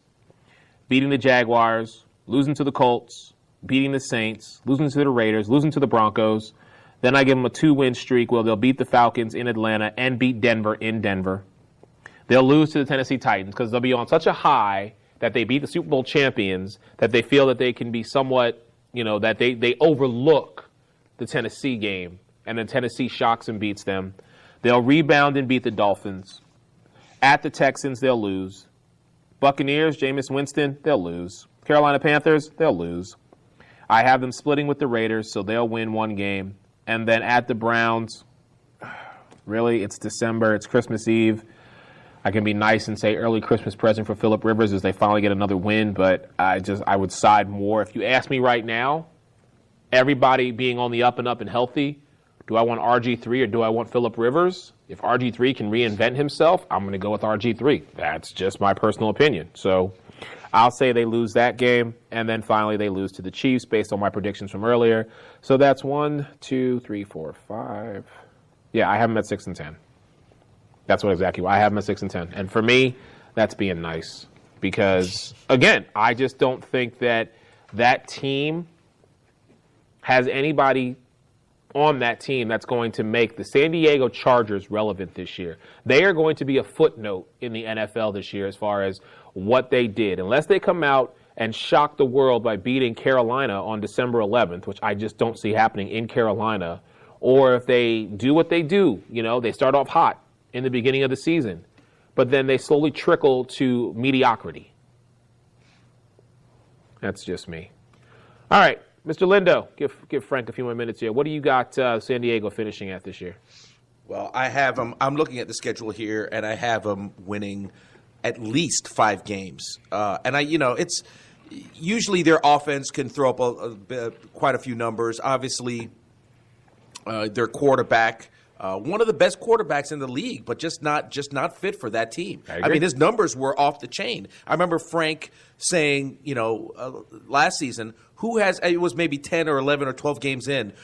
beating the Jaguars, losing to the Colts, beating the Saints, losing to the Raiders, losing to the Broncos. Then I give them a 2-win streak where they'll beat the Falcons in Atlanta and beat Denver in Denver. They'll lose to the Tennessee Titans because they'll be on such a high that they beat the Super Bowl champions, that they feel that they can be somewhat, that they overlook the Tennessee game, and then Tennessee shocks and beats them. They'll rebound and beat the Dolphins. At the Texans, they'll lose. Buccaneers, Jameis Winston, they'll lose. Carolina Panthers, they'll lose. I have them splitting with the Raiders, so they'll win one game. And then at the Browns, really, it's December, it's Christmas Eve. I can be nice and say early Christmas present for Phillip Rivers as they finally get another win, but I would side more. If you ask me right now, everybody being on the up and healthy, do I want RG3 or do I want Phillip Rivers? If RG3 can reinvent himself, I'm going to go with RG3. That's just my personal opinion. So I'll say they lose that game, and then finally they lose to the Chiefs based on my predictions from earlier. So that's 1, 2, 3, 4, 5. Yeah, I have them at 6-10. That's what exactly. I have them at 6-10. And for me, that's being nice. Because, again, I just don't think that team has anybody on that team that's going to make the San Diego Chargers relevant this year. They are going to be a footnote in the NFL this year as far as what they did. Unless they come out and shock the world by beating Carolina on December 11th, which I just don't see happening in Carolina, or if they do what they do, they start off hot in the beginning of the season, but then they slowly trickle to mediocrity. That's just me. All right, Mr. Lindo, give Frank a few more minutes here. What do you got San Diego finishing at this year? Well, I have them. I'm looking at the schedule here, and I have them winning at least 5 games. It's usually their offense can throw up quite a few numbers. Obviously, their quarterback. One of the best quarterbacks in the league, but just not fit for that team. I mean, his numbers were off the chain. I remember Frank saying, last season, it was maybe 10 or 11 or 12 games in,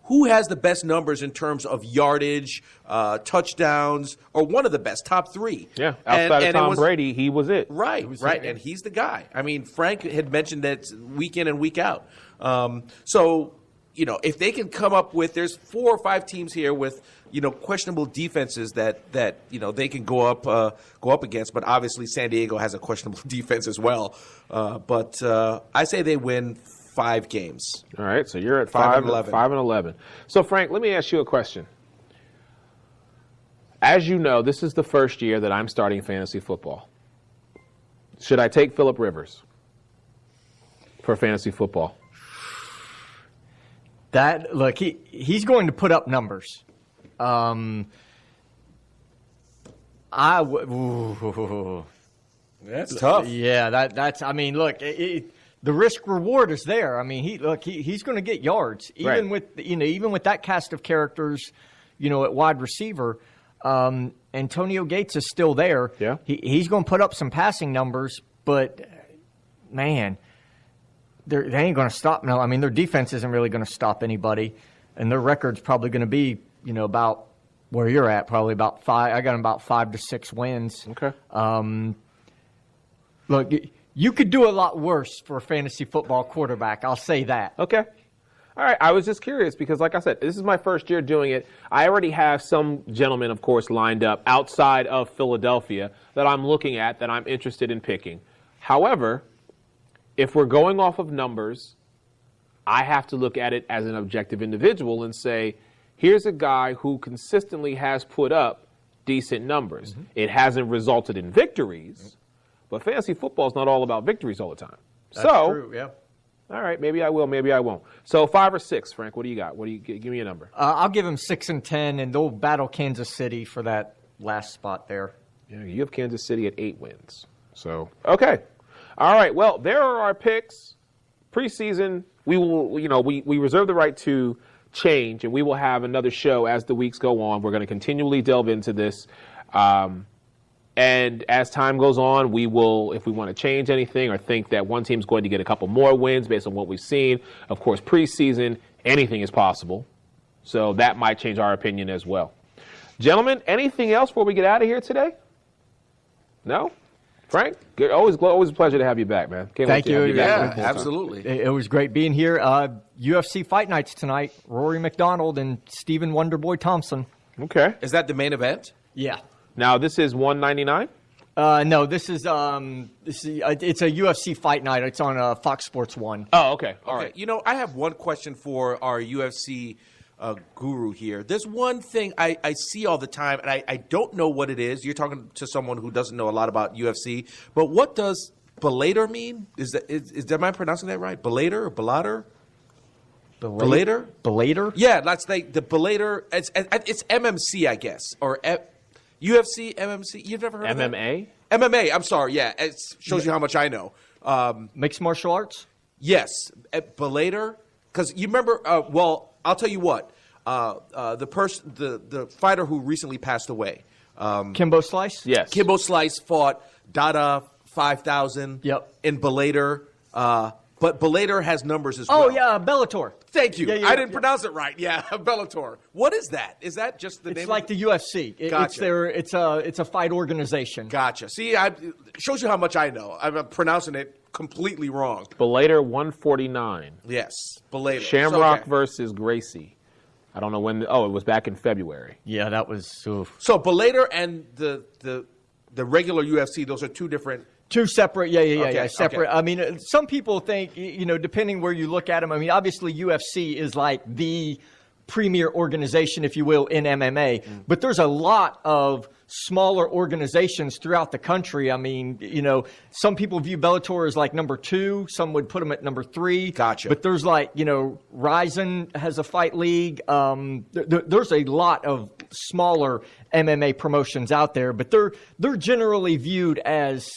who has the best numbers in terms of yardage, touchdowns, or one of the best, top 3? Yeah, outside of Tom Brady, he was it. Right, and he's the guy. I mean, Frank had mentioned that week in and week out. So if they can come up with, there's 4 or 5 teams here with, questionable defenses that they can go up against. But obviously, San Diego has a questionable defense as well. But I say they win 5 games. All right, so you're at 5 and 11. 5 and 11. So, Frank, let me ask you a question. As you know, this is the first year that I'm starting fantasy football. Should I take Phillip Rivers for fantasy football? Look, he's going to put up numbers. That's tough. Yeah, that's. I mean, look, the risk reward is there. I mean, he's going to get yards, even with that cast of characters, at wide receiver. Antonio Gates is still there. Yeah, he's going to put up some passing numbers, but man, they ain't going to stop. No, I mean their defense isn't really going to stop anybody, and their record's probably going to be about where you're at, probably about 5. I got them about 5 to 6 wins. Okay. Look, you could do a lot worse for a fantasy football quarterback. I'll say that. Okay. All right. I was just curious because, like I said, this is my first year doing it. I already have some gentlemen, of course, lined up outside of Philadelphia that I'm looking at that I'm interested in picking. However, if we're going off of numbers, I have to look at it as an objective individual and say, here's a guy who consistently has put up decent numbers. Mm-hmm. It hasn't resulted in victories, but fantasy football is not all about victories all the time. That's true, yeah. All right, maybe I will, maybe I won't. So 5 or 6, Frank, what do you got? Give me a number. I'll give him 6 and 10, and they'll battle Kansas City for that last spot there. Yeah, you have Kansas City at 8 wins. So, okay. All right, well, there are our picks. Preseason, we will, we reserve the right to change, and we will have another show as the weeks go on. We're going to continually delve into this. And as time goes on, we will, if we want to change anything or think that one team's going to get a couple more wins based on what we've seen, of course, preseason, anything is possible. So that might change our opinion as well. Gentlemen, anything else before we get out of here today? No? Frank, good. Always a pleasure to have you back, man. Can't Thank wait to have you. back. Yeah, absolutely. It was great being here. UFC Fight Nights tonight. Rory McDonald and Stephen Wonderboy Thompson. Okay. Is that the main event? Yeah. Now, this is 199? No, this is it's a UFC Fight Night. It's on Fox Sports 1. Oh, okay. All Okay. right. I have one question for our UFC guru here. There's one thing I see all the time, and I don't know what it is. You're talking to someone who doesn't know a lot about UFC, but what does Bellator mean? Am I pronouncing that right? Bellator or Bellator? Bellator? Bellator? Yeah, that's like the Bellator. It's MMC, I guess, or UFC, MMC. You've never heard of that? MMA? MMA. I'm sorry. Yeah, it shows you how much I know. Mixed martial arts? Yes, Bellator. Because you remember? Well, I'll tell you what. The fighter who recently passed away, Kimbo Slice? Yes. Kimbo Slice fought Dada 5000. Yep. In Bellator. But Bellator has numbers as well. Oh yeah, Bellator. Thank you. Yeah, I didn't pronounce it right. Yeah, Bellator. What is that? Is that just the name? It's like the UFC. Gotcha. It's a fight organization. Gotcha. See, it shows you how much I know. I'm pronouncing it completely wrong. Bellator 149. Yes, Bellator. Shamrock versus Gracie. I don't know when. It was back in February. Yeah, that was. Oof. So Bellator and the regular UFC, those are two different. Two separate, Okay, separate. okay. I mean, some people think, depending where you look at them. I mean, obviously UFC is like the premier organization, if you will, in MMA. But there's a lot of smaller organizations throughout the country. I mean, some people view Bellator as like number 2. Some would put them at number 3. Gotcha. But there's like, Ryzen has a fight league. There's a lot of smaller MMA promotions out there, but they're generally viewed as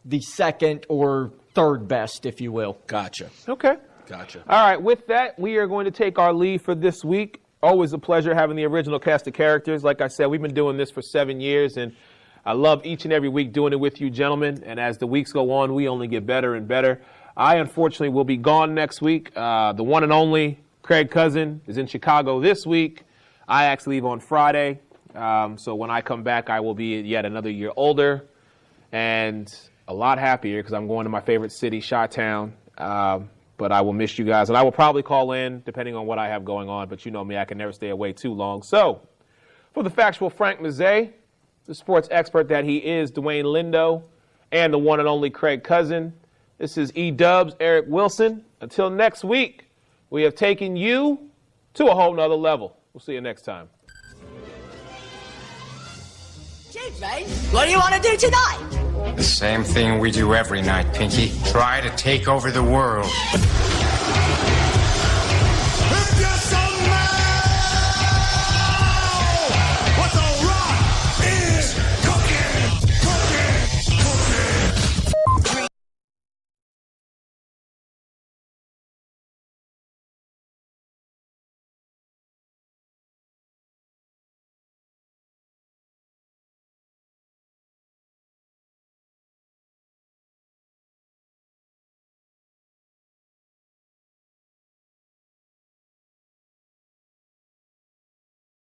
the second or third best, if you will. Gotcha. Okay. Gotcha. All right. With that, we are going to take our leave for this week. Always a pleasure having the original cast of characters. Like I said, we've been doing this for 7 years, and I love each and every week doing it with you, gentlemen. And as the weeks go on, we only get better and better. I, unfortunately, will be gone next week. The one and only Craig Cousin is in Chicago this week. I actually leave on Friday. So when I come back, I will be yet another year older and a lot happier because I'm going to my favorite city, Chi-Town. But I will miss you guys, and I will probably call in depending on what I have going on. But you know me, I can never stay away too long. So, for the factual Frank Mazzei, the sports expert that he is, Dwayne Lindo, and the one and only Craig Cousin, this is E-Dubs, Eric Wilson. Until next week, we have taken you to a whole nother level. We'll see you next time. What do you want to do tonight? The same thing we do every night, Pinky. Try to take over the world.